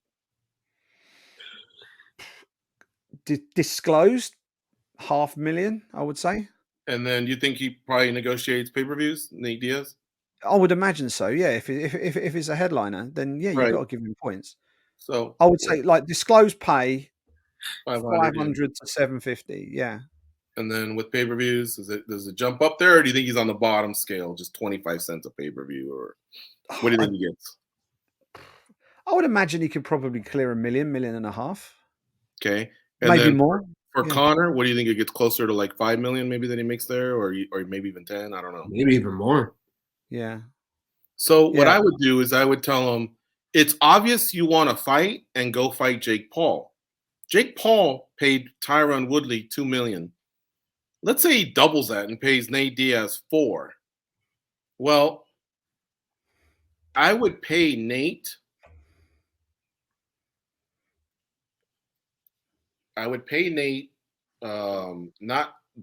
Disclosed $500,000, I would say. And then you think he probably negotiates pay-per-views, Nate Diaz? I would imagine so. Yeah, if it's a headliner, then yeah, you've got to give him points. So I would say, like, disclosed pay 500 to 750. Yeah. And then with pay-per-views, does it jump up there, or do you think he's on the bottom scale, just 25 cents a pay-per-view, or what do you think he gets? I would imagine he could probably clear $1 million, $1.5 million. Okay. And Maybe then more. for Yeah. Conor, what do you think it gets closer to, like 5 million maybe that he makes there, or maybe even 10? I don't know. Maybe even more. Yeah. So what Yeah. I would do is I would tell him, it's obvious you want to fight, and go fight Jake Paul. Jake Paul paid Tyron Woodley $2 million. Let's say he doubles that and pays Nate Diaz $4 million. Well, I would pay Nate. Not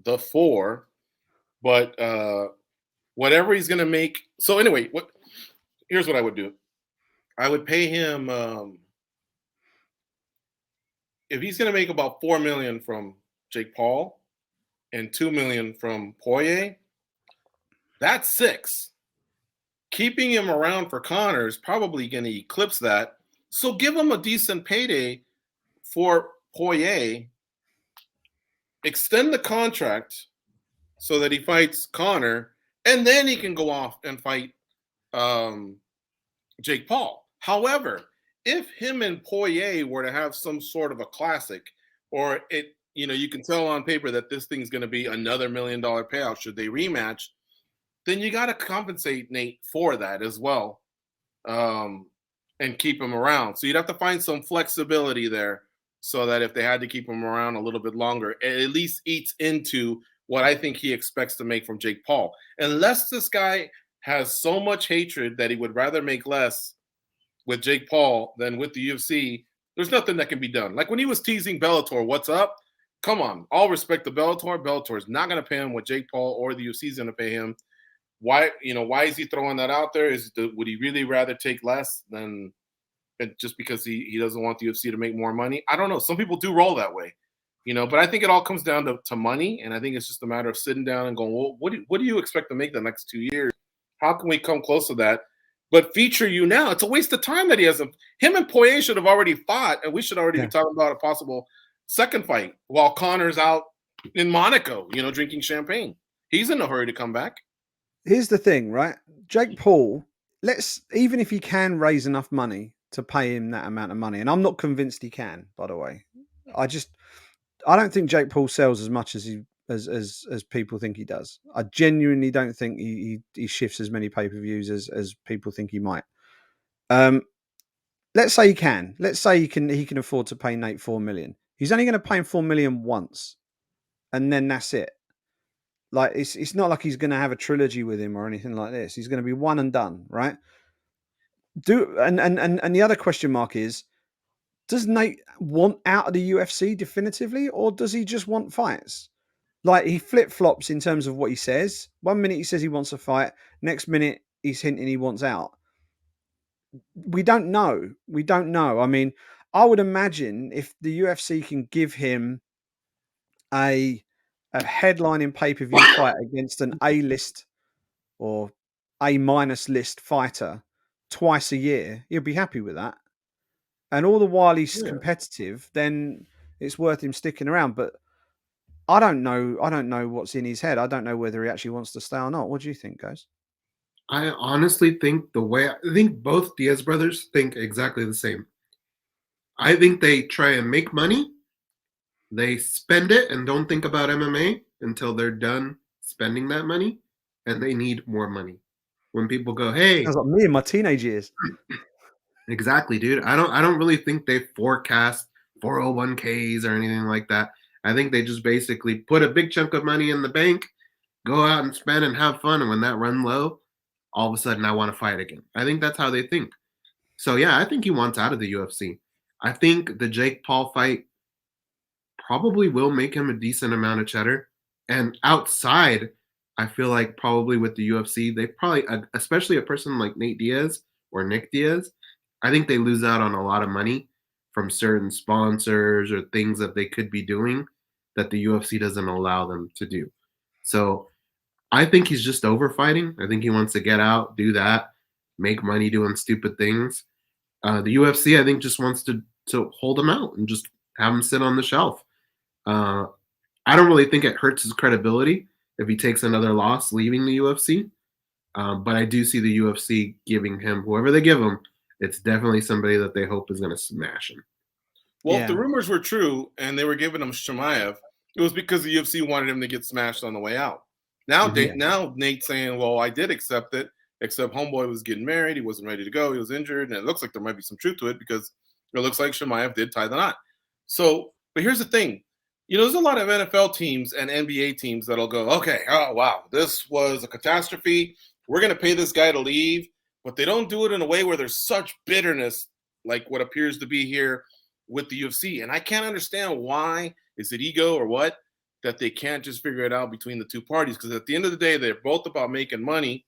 the $4 million, but whatever he's gonna make. So anyway, here's what I would do. I would pay him if he's gonna make about $4 million from Jake Paul and $2 million from Poirier. That's $6 million. Keeping him around for Conor is probably going to eclipse that. So give him a decent payday for Poirier. Extend the contract so that he fights Conor, and then he can go off and fight Jake Paul. However, if him and Poirier were to have some sort of a classic, or you can tell on paper that this thing's going to be another $1 million payout should they rematch, then you got to compensate Nate for that as well, and keep him around. So you'd have to find some flexibility there, so that if they had to keep him around a little bit longer, it at least eats into what I think he expects to make from Jake Paul. Unless this guy has so much hatred that he would rather make less with Jake Paul than with the UFC, there's nothing that can be done. Like when he was teasing Bellator, what's up? Come on, all respect to Bellator. Bellator is not going to pay him what Jake Paul or the UFC is going to pay him. Why is he throwing that out there? Would he really rather take less than just because he doesn't want the UFC to make more money? I don't know. Some people do roll that way, but I think it all comes down to money. And I think it's just a matter of sitting down and going, well, what do you expect to make the next 2 years? How can we come close to that? But feature you now. It's a waste of time that he hasn't. Him and Poirier should have already fought, and we should already be talking about a possible second fight while Conor's out in Monaco, drinking champagne. He's in a hurry to come back. Here's the thing, right? Jake Paul, even if he can raise enough money to pay him that amount of money, and I'm not convinced he can, by the way. I don't think Jake Paul sells as much as as people think he does. I genuinely don't think he shifts as many pay-per-views as people think he might. Let's say he can. Let's say he can afford to pay Nate $4 million. He's only going to pay him $4 million once, and then that's it. Like it's not like he's going to have a trilogy with him or anything like this. He's going to be one and done, right? And the other question mark is, does Nate want out of the UFC definitively, or does he just want fights? Like he flip-flops in terms of what he says. 1 minute he says he wants a fight, next minute he's hinting he wants out. We don't know. I mean, I would imagine if the UFC can give him a headlining pay-per-view fight against an A-list or A- list fighter twice a year, he'll be happy with that. And all the while he's competitive, then it's worth him sticking around. But I don't know what's in his head. I don't know whether he actually wants to stay or not. What do you think, guys? I honestly think I think both Diaz brothers think exactly the same. I think they try and make money. They spend it and don't think about MMA until they're done spending that money, and they need more money. When people go, "Hey," sounds like me in my teenage years. Exactly, dude. I don't really think they forecast 401ks or anything like that. I think they just basically put a big chunk of money in the bank, go out and spend and have fun, and when that run low, all of a sudden I want to fight again. I think that's how they think. So yeah, I think he wants out of the UFC. I think the Jake Paul fight probably will make him a decent amount of cheddar. And outside, I feel like probably with the UFC, they probably, especially a person like Nate Diaz or Nick Diaz, I think they lose out on a lot of money from certain sponsors or things that they could be doing that the UFC doesn't allow them to do. So I think he's just over fighting. I think he wants to get out, do that, make money doing stupid things. The UFC, I think, just wants to hold him out and just have him sit on the shelf. I don't really think it hurts his credibility if he takes another loss leaving the UFC. But I do see the UFC giving him whoever they give him. It's definitely somebody that they hope is going to smash him. Well, if the rumors were true and they were giving him Chimaev, it was because the UFC wanted him to get smashed on the way out. Now, now Nate's saying, "Well, I did accept it, except Homeboy was getting married. He wasn't ready to go. He was injured, and it looks like there might be some truth to it because it looks like Chimaev did tie the knot." So, but here's the thing. There's a lot of NFL teams and NBA teams that'll go, "Okay, oh wow, this was a catastrophe. We're going to pay this guy to leave," but they don't do it in a way where there's such bitterness, like what appears to be here with the UFC. And I can't understand why. Is it ego or what? That they can't just figure it out between the two parties. Because at the end of the day, they're both about making money.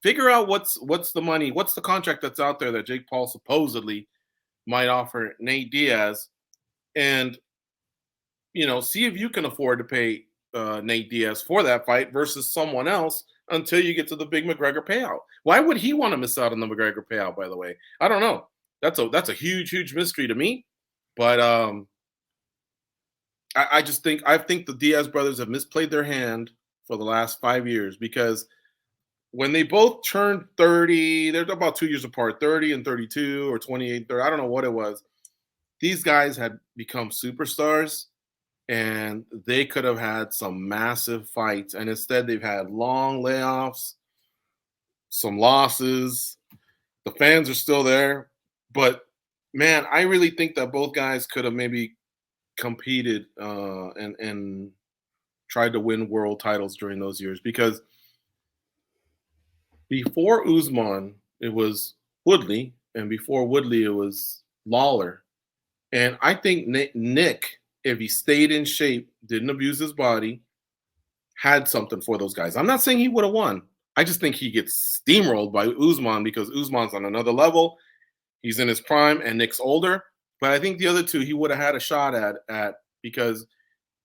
Figure out what's the money, what's the contract that's out there that Jake Paul supposedly might offer Nate Diaz. And, see if you can afford to pay Nate Diaz for that fight versus someone else until you get to the big McGregor payout. Why would he want to miss out on the McGregor payout, by the way? I don't know. That's a huge, huge mystery to me. But I think the Diaz brothers have misplayed their hand for the last 5 years, because when they both turned 30, they're about 2 years apart, 30 and 32 or 28, 30, I don't know what it was. These guys had become superstars and they could have had some massive fights. And instead they've had long layoffs, some losses. The fans are still there. But man, I really think that both guys could have maybe competed and tried to win world titles during those years, because before Usman, it was Woodley, and before Woodley, it was Lawler. And I think Nick, if he stayed in shape, didn't abuse his body, had something for those guys. I'm not saying he would have won. I just think he gets steamrolled by Usman because Usman's on another level. He's in his prime and Nick's older. But I think the other two he would have had a shot at because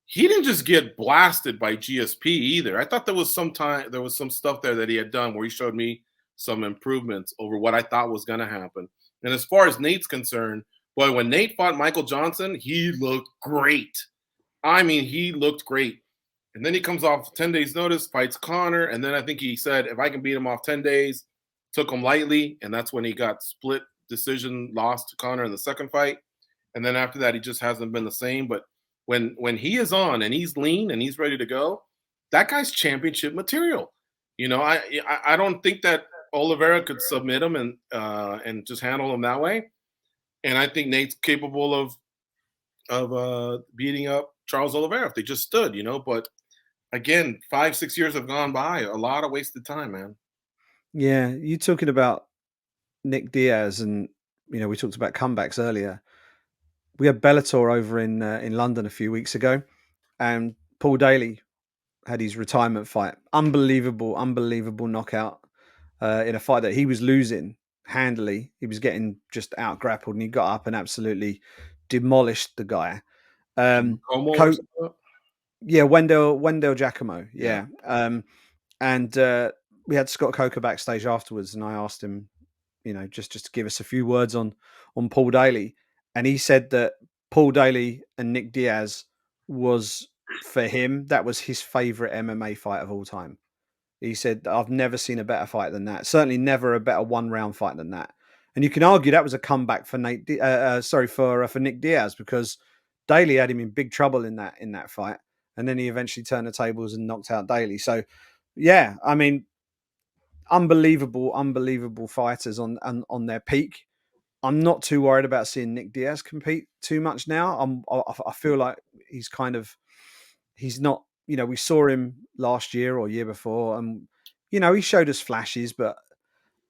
he didn't just get blasted by GSP either. I thought there was some stuff there that he had done where he showed me some improvements over what I thought was going to happen. And as far as Nate's concerned, boy, when Nate fought Michael Johnson, he looked great. I mean, he looked great. And then he comes off 10 days notice, fights Connor. And then I think he said, if I can beat him off 10 days, took him lightly. And that's when he got split decision, lost to Connor in the second fight. And then after that, he just hasn't been the same. But when he is on and he's lean and he's ready to go, that guy's championship material. I don't think that Oliveira could submit him and just handle him that way. And I think Nate's capable of beating up Charles Oliveira if they just stood, But again, 5-6 years have gone by. A lot of wasted time, man. Yeah, you talking about Nick Diaz, and we talked about comebacks earlier. We had Bellator over in London a few weeks ago, and Paul Daly had his retirement fight. Unbelievable knockout in a fight that he was losing handily. He was getting just out grappled, and he got up and absolutely demolished the guy. Wendell Giacomo. Yeah. And we had Scott Coker backstage afterwards, and I asked him, just to give us a few words on Paul Daly. And he said that Paul Daly and Nick Diaz was, for him, that was his favorite MMA fight of all time. He said, I've never seen a better fight than that. Certainly never a better one-round fight than that. And you can argue that was a comeback for Nick Diaz, because Daly had him in big trouble in that fight. And then he eventually turned the tables and knocked out Daly. So, yeah, I mean, unbelievable fighters on their peak. I'm not too worried about seeing Nick Diaz compete too much now. I feel like he's not, we saw him last year or year before, and he showed us flashes, but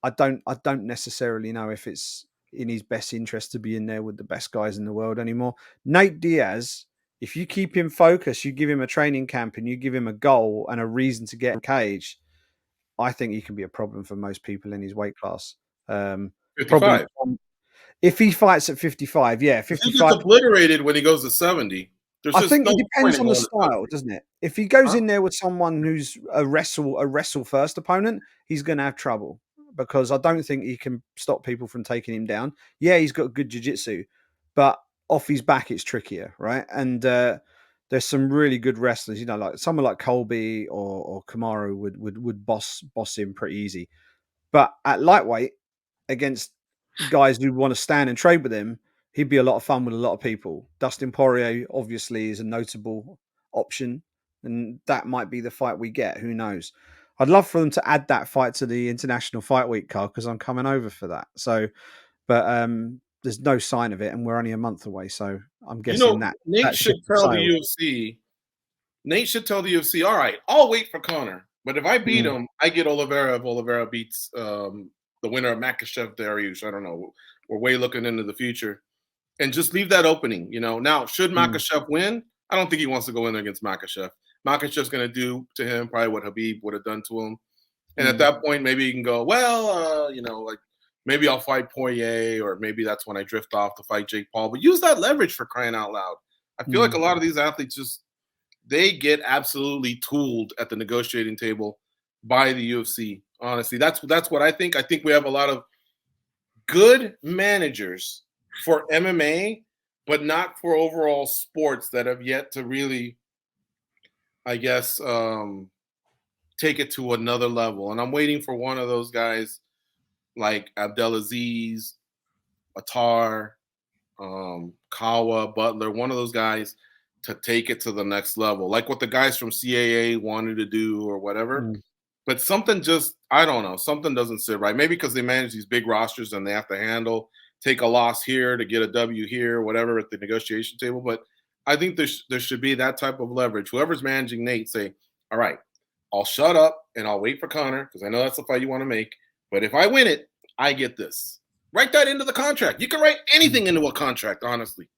I don't necessarily know if it's in his best interest to be in there with the best guys in the world anymore. Nate Diaz, if you keep him focused, you give him a training camp and you give him a goal and a reason to get in cage, I think he can be a problem for most people in his weight class. 55. If he fights at 55, yeah, 55. He gets obliterated when he goes to 70. I think it depends on the style, doesn't it? If he goes in there with someone who's a wrestle first opponent, he's going to have trouble, because I don't think he can stop people from taking him down. Yeah, he's got good jiu-jitsu, but off his back it's trickier, right? And there's some really good wrestlers. You know, like someone like Colby or Kamaru would boss him pretty easy. But at lightweight, against guys who want to stand and trade with him, he'd be a lot of fun with a lot of people. Dustin Poirier obviously is a notable option, and that might be the fight we get. Who knows? I'd love for them to add that fight to the International Fight Week card because I'm coming over for that. So, but there's no sign of it, and we're only a month away. So I'm guessing that Nate should ship tell the sailed. UFC. Nate should tell the UFC, all right, I'll wait for Conor. But if I beat him, I get Oliveira if Oliveira beats the winner of Makhachev Dariush. I don't know. We're way looking into the future. And just leave that opening, you know. Now, should Makhachev win? I don't think he wants to go in there against Makhachev. Makhachev's going to do to him probably what Khabib would have done to him. And at that point, maybe you can go, well, you know, like maybe I'll fight Poirier, or maybe that's when I drift off to fight Jake Paul. But use that leverage for crying out loud. I feel like a lot of these athletes just, they get absolutely tooled at the negotiating table by the UFC. Honestly, that's what I think. I think we have a lot of good managers for MMA, but not for overall sports that have yet to really, I guess, take it to another level. And I'm waiting for one of those guys like Abdelaziz, Attar, Kawa, Butler, one of those guys to take it to the next level, like what the guys from CAA wanted to do or whatever. But something just, I don't know, something doesn't sit right. Maybe because they manage these big rosters and they have to handle, take a loss here to get a W here, whatever, at the negotiation table. But I think there should be that type of leverage. Whoever's managing Nate say, all right, I'll shut up and I'll wait for Conor because I know that's the fight you want to make. But if I win it, I get this. Write that into the contract. You can write anything into a contract, honestly.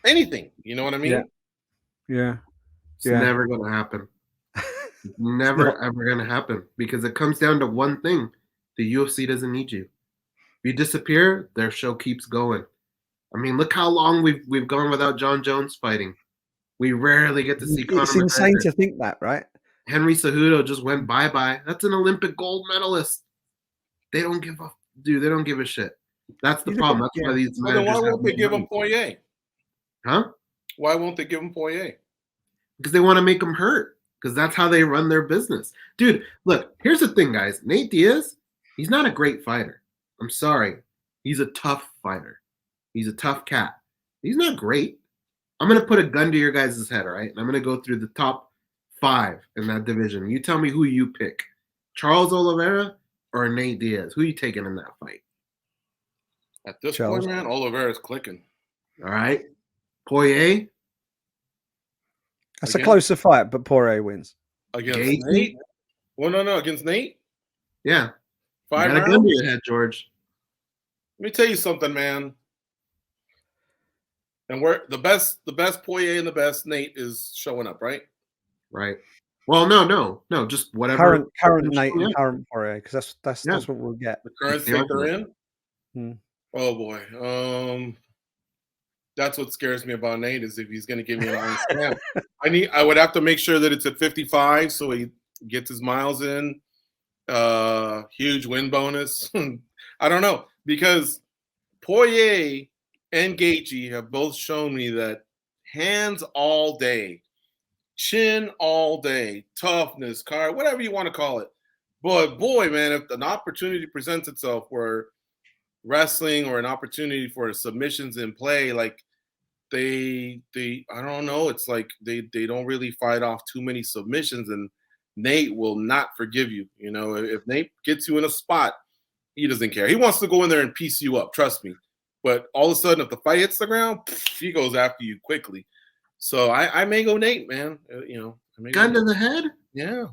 Anything. You know what I mean? Yeah. It's never going to happen. Never, ever going to happen because it comes down to one thing. The UFC doesn't need you. If you disappear, their show keeps going. I mean, look how long we've gone without John Jones fighting. We rarely get to see Conor McGregor. It's insane to think that, right? Henry Cejudo just went bye-bye. That's an Olympic gold medalist. They don't give a dude. They don't give a shit. That's the problem. That's why these managers. Then why won't they give him Poirier? Huh? Why won't they give him Poirier? Because they want to make him hurt. Because that's how they run their business. Dude, look, here's the thing, guys. Nate Diaz, he's not a great fighter. I'm sorry. He's a tough fighter. He's a tough cat. He's not great. I'm going to put a gun to your guys' head, all right? And I'm going to go through the top 5 in that division. You tell me who you pick. Charles Oliveira or Nate Diaz? Who are you taking in that fight? At this point, man, Oliveira's clicking. All right. Poirier? That's a closer fight, but Poirier wins. Against Nate? Well, no, against Nate? Yeah. 5 rounds? Gun to your head, George. Let me tell you something, man. And we're the best Poirier and the best Nate is showing up, right? Right. Well, no, just whatever. Current Nate and current Poirier, because that's what we'll get. The current state they're in. Oh boy. That's what scares me about Nate is if he's going to give me an honest stamp. I would have to make sure that it's at 55 so he gets his miles in. Huge win bonus. I don't know because Poirier and Gaethje have both shown me that hands all day, chin all day, toughness, whatever you want to call it. But boy, man, if an opportunity presents itself where wrestling or an opportunity for submissions in play, like they I don't know, it's like they don't really fight off too many submissions, and Nate will not forgive you. You know, if Nate gets you in a spot, he doesn't care. He wants to go in there and piece you up, trust me. But all of a sudden, if the fight hits the ground, he goes after you quickly. So I may go Nate, man. You know, gun to the head. Yeah,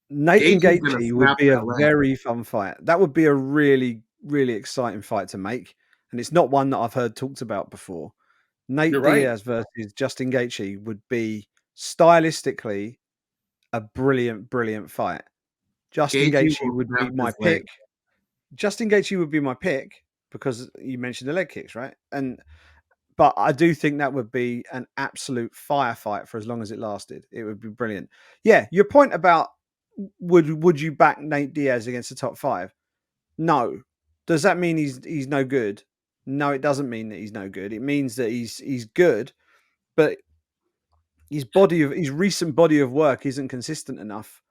Nate and Gaethje would be a very fun fight. That would be a really, really exciting fight to make, and it's not one that I've heard talked about before. Nate Diaz versus Justin Gaethje would be stylistically a brilliant, brilliant fight. Justin Gaethje would be my pick. Justin Gaethje would be my pick because you mentioned the leg kicks, right? But I do think that would be an absolute firefight for as long as it lasted. It would be brilliant. Yeah, your point about would you back Nate Diaz against the top 5? No. Does that mean he's no good? No, it doesn't mean that he's no good. It means that he's good, but his recent body of work isn't consistent enough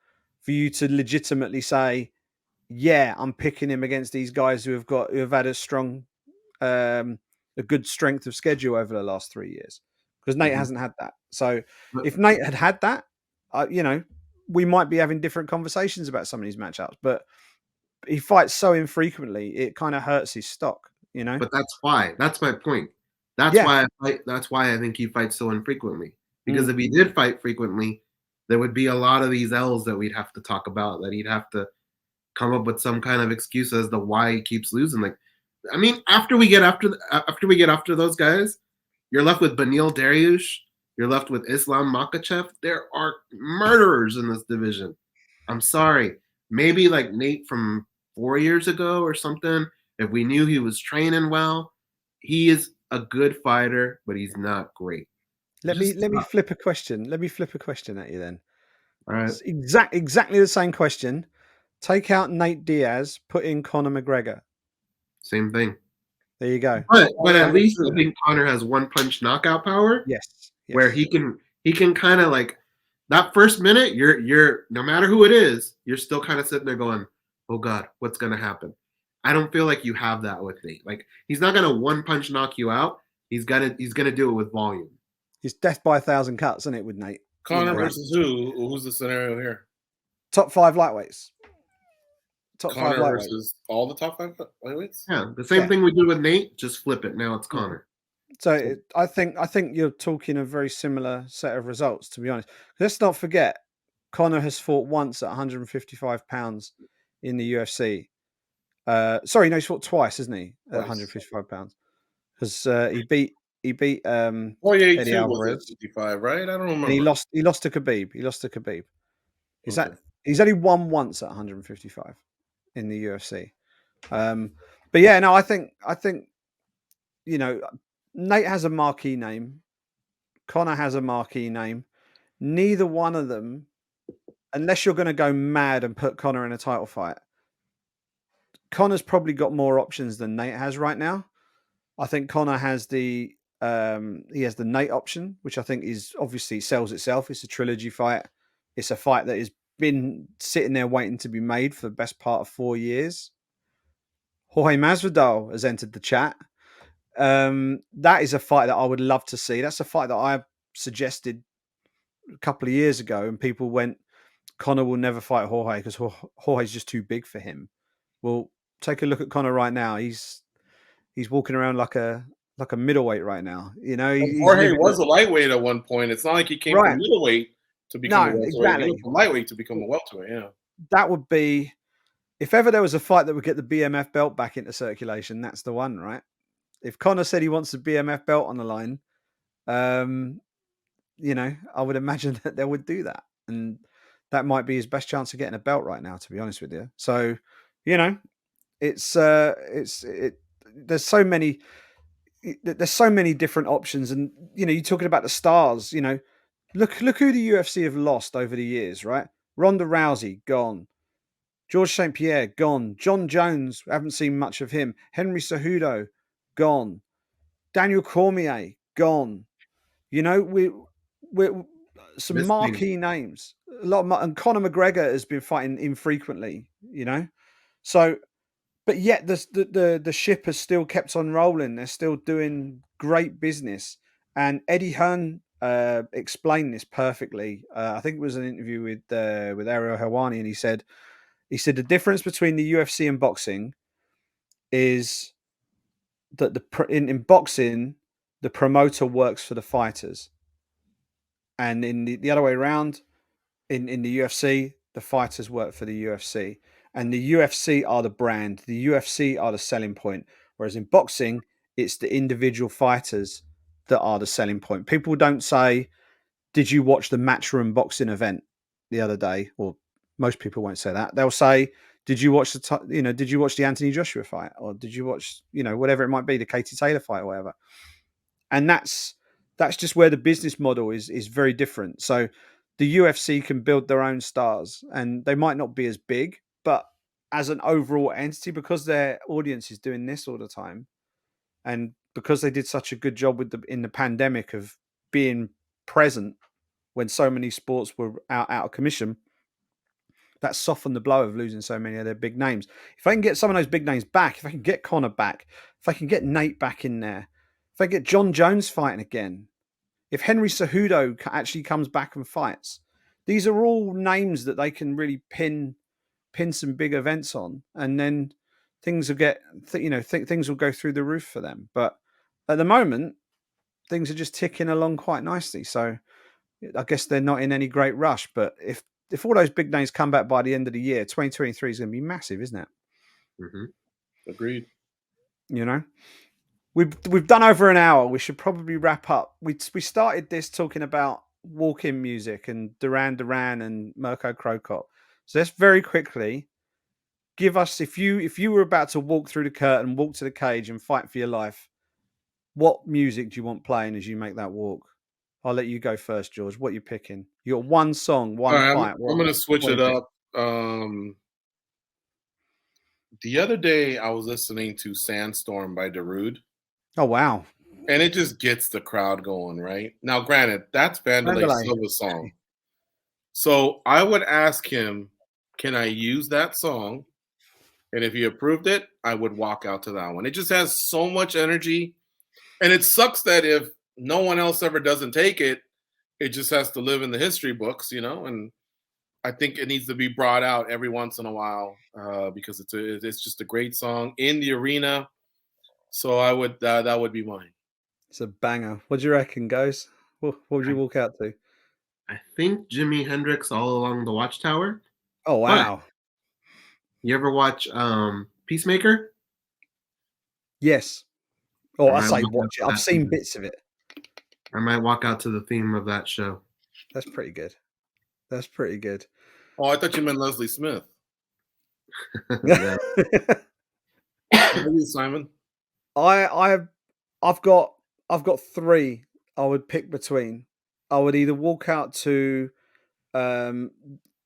for you to legitimately say, yeah, I'm picking him against these guys who have had a strong, a good strength of schedule over the last 3 years, because Nate hasn't had that. So if Nate had that, we might be having different conversations about some of these matchups. But he fights so infrequently, it kind of hurts his stock. But that's why. That's my point. That's why I think he fights so infrequently. Because if he did fight frequently, there would be a lot of these L's that we'd have to talk about, that he'd have to come up with some kind of excuse as to why he keeps losing. Like, I mean, after we get after those guys, you're left with Beneil Dariush, you're left with Islam Makhachev. There are murderers in this division. I'm sorry. Maybe like Nate from 4 years ago or something, if we knew he was training well. He is a good fighter, but he's not great. Let me flip a question. Let me flip a question at you then. All right. It's exactly the same question. Take out Nate Diaz, put in Conor McGregor. Same thing. There you go. But at least I think Conor has one punch knockout power. Yes. Where he can kind of like that first minute, you're no matter who it is, you're still kind of sitting there going, oh God, what's gonna happen? I don't feel like you have that with Nate. Like, he's not gonna one punch knock you out. He's gonna do it with volume. It's death by 1,000 cuts, isn't it, with Nate? Conor versus who? Who's the scenario here? Top 5 lightweights. Conor versus all the top 5 lightweights? Yeah, the same thing we did with Nate, just flip it. Now it's Conor. So I think you're talking a very similar set of results, to be honest. Let's not forget, Conor has fought once at 155 pounds in the UFC. He's fought twice, isn't he? At 155 pounds, because he beat Eddie Alvarez. Was 55, right? I don't remember. And he lost to Khabib. He's only won once at 155 in the UFC. But yeah, no, I think Nate has a marquee name. Conor has a marquee name. Neither one of them, unless you're going to go mad and put Conor in a title fight, Conor's probably got more options than Nate has right now. I think Conor has the Nate option, which I think is obviously sells itself. It's a trilogy fight. It's a fight that has been sitting there waiting to be made for the best part of 4 years. Jorge Masvidal has entered the chat. That is a fight that I would love to see. That's a fight that I suggested a couple of years ago, and people went, Conor will never fight Jorge because Jorge's just too big for him. Well, take a look at Conor right now. He's walking around like a middleweight right now. Jorge was a lightweight at one point. It's not like he came from middleweight to become a welterweight. Exactly. He went from lightweight to become a welterweight. Yeah, that would be, if ever there was a fight that would get the BMF belt back into circulation, that's the one, right? If Conor said he wants the BMF belt on the line, I would imagine that they would do that, and that might be his best chance of getting a belt right now, to be honest with you. So, there's so many different options, and you're talking about the stars. Look who the UFC have lost over the years, right? Ronda Rousey gone, George St. Pierre gone, John Jones, haven't seen much of him, Henry Cejudo gone, Daniel Cormier gone. We're some marquee names. A lot of, and Conor McGregor has been fighting infrequently. So, but yet the ship has still kept on rolling. They're still doing great business. And Eddie Hearn explained this perfectly. I think it was an interview with Ariel Helwani, and he said the difference between the UFC and boxing is that in boxing, the promoter works for the fighters, and in the other way around, in the UFC, the fighters work for the UFC, and the UFC are the brand, the UFC are the selling point. Whereas in boxing, it's the individual fighters that are the selling point. People don't say, "Did you watch the Matchroom boxing event the other day?" Or most people won't say that. They'll say, "Did you watch did you watch the Anthony Joshua fight, or did you watch whatever it might be, the Katie Taylor fight or whatever?" And that's just where the business model is very different. So the UFC can build their own stars, and they might not be as big, but as an overall entity, because their audience is doing this all the time, and because they did such a good job in the pandemic of being present when so many sports were out of commission. That softened the blow of losing so many of their big names. If I can get some of those big names back, if I can get Conor back, if I can get Nate back in there, if I get John Jones fighting again, if Henry Cejudo actually comes back and fights, these are all names that they can really pin some big events on, and then things will get, things will go through the roof for them. But at the moment, things are just ticking along quite nicely. So I guess they're not in any great rush. But if all those big names come back by the end of the year, 2023 is going to be massive, isn't it? Mm-hmm. Agreed. You know, we've done over an hour. We should probably wrap up. We started this talking about walk-in music and Duran Duran and Mirko Cro Cop. So let's very quickly give us, if you were about to walk through the curtain, walk to the cage and fight for your life, what music do you want playing as you make that walk? I'll let you go first, George. What are you picking? You got one song, one fight. I'm going to switch it up. The other day, I was listening to Sandstorm by Darude. Oh, wow. And it just gets the crowd going, right? Now, granted, that's Vandalay Silva's song. So I would ask him, can I use that song? And if he approved it, I would walk out to that one. It just has so much energy. And it sucks that if no one else ever doesn't take it, it just has to live in the history books, and I think it needs to be brought out every once in a while because it's just a great song in the arena. So I would that would be mine. It's a banger. What do you reckon, Goze? What would you walk out to? I think Jimi Hendrix, All Along the Watchtower. Oh, wow. But you ever watch Peacemaker? Yes. Oh, I say watch it. I've seen bits of it. I might walk out to the theme of that show. That's pretty good. That's pretty good. Oh, I thought you meant Leslie Smith. Yeah. Simon? I've got three I would pick between. I would either walk out to an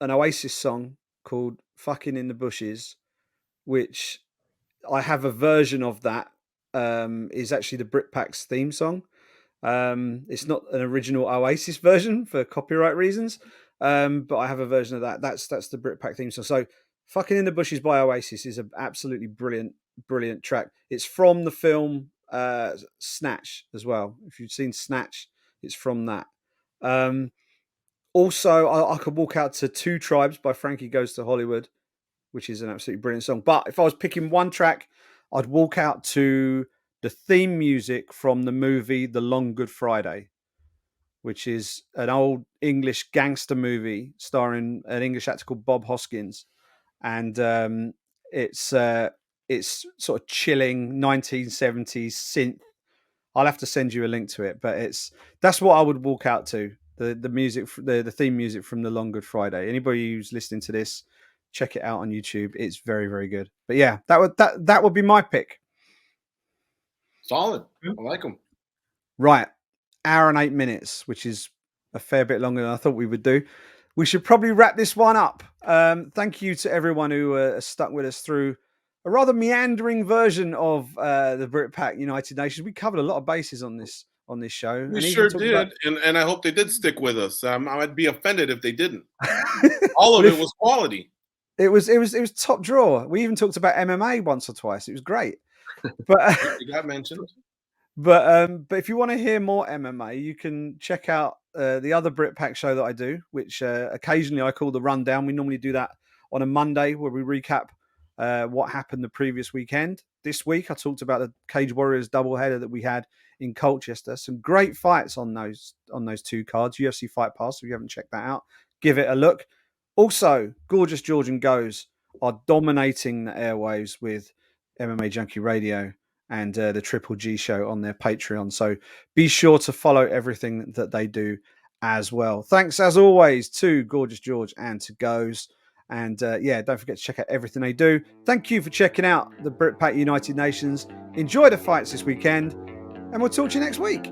Oasis song called Fucking in the Bushes, which I have a version of that, is actually the Brit Pack's theme song. It's not an original Oasis version for copyright reasons, but I have a version of that. That's the Brit Pack theme song. So Fucking in the Bushes by Oasis is an absolutely brilliant track. It's from the film Snatch as well. If you've seen Snatch, it's from that. Also, I could walk out to Two Tribes by Frankie Goes to Hollywood, which is an absolutely brilliant song. But if I was picking one track, I'd walk out to the theme music from the movie The Long Good Friday, which is an old English gangster movie starring an English actor called Bob Hoskins. And it's sort of chilling 1970s synth. I'll have to send you a link to it, but that's what I would walk out to. The music, the theme music from The Long Good Friday. Anybody who's listening to this, check it out on YouTube. It's very, very good. But yeah, that would be my pick. Solid. I like them. Right. Hour and 8 minutes, which is a fair bit longer than I thought we would do. We should probably wrap this one up. Thank you to everyone who stuck with us through a rather meandering version of the Brit Pack United Nations. We covered a lot of bases on this show. We sure did, and I hope they did stick with us. I'd be offended if they didn't. All of it was quality. It was top drawer. We even talked about MMA once or twice. It was great. But you got mentioned. But if you want to hear more MMA, you can check out the other Brit Pack show that I do, which occasionally I call the Rundown. We normally do that on a Monday where we recap what happened the previous weekend. This week I talked about the Cage Warriors doubleheader that we had in Colchester. Some great fights on those two cards. UFC Fight Pass. If you haven't checked that out, give it a look. Also, Gorgeous George and Goze are dominating the airwaves with MMA Junkie Radio and the Triple G show on their Patreon. So be sure to follow everything that they do as well. Thanks as always to Gorgeous George and to Goze. And don't forget to check out everything they do. Thank you for checking out the Brit Pack United Nations. Enjoy the fights this weekend, and we'll talk to you next week.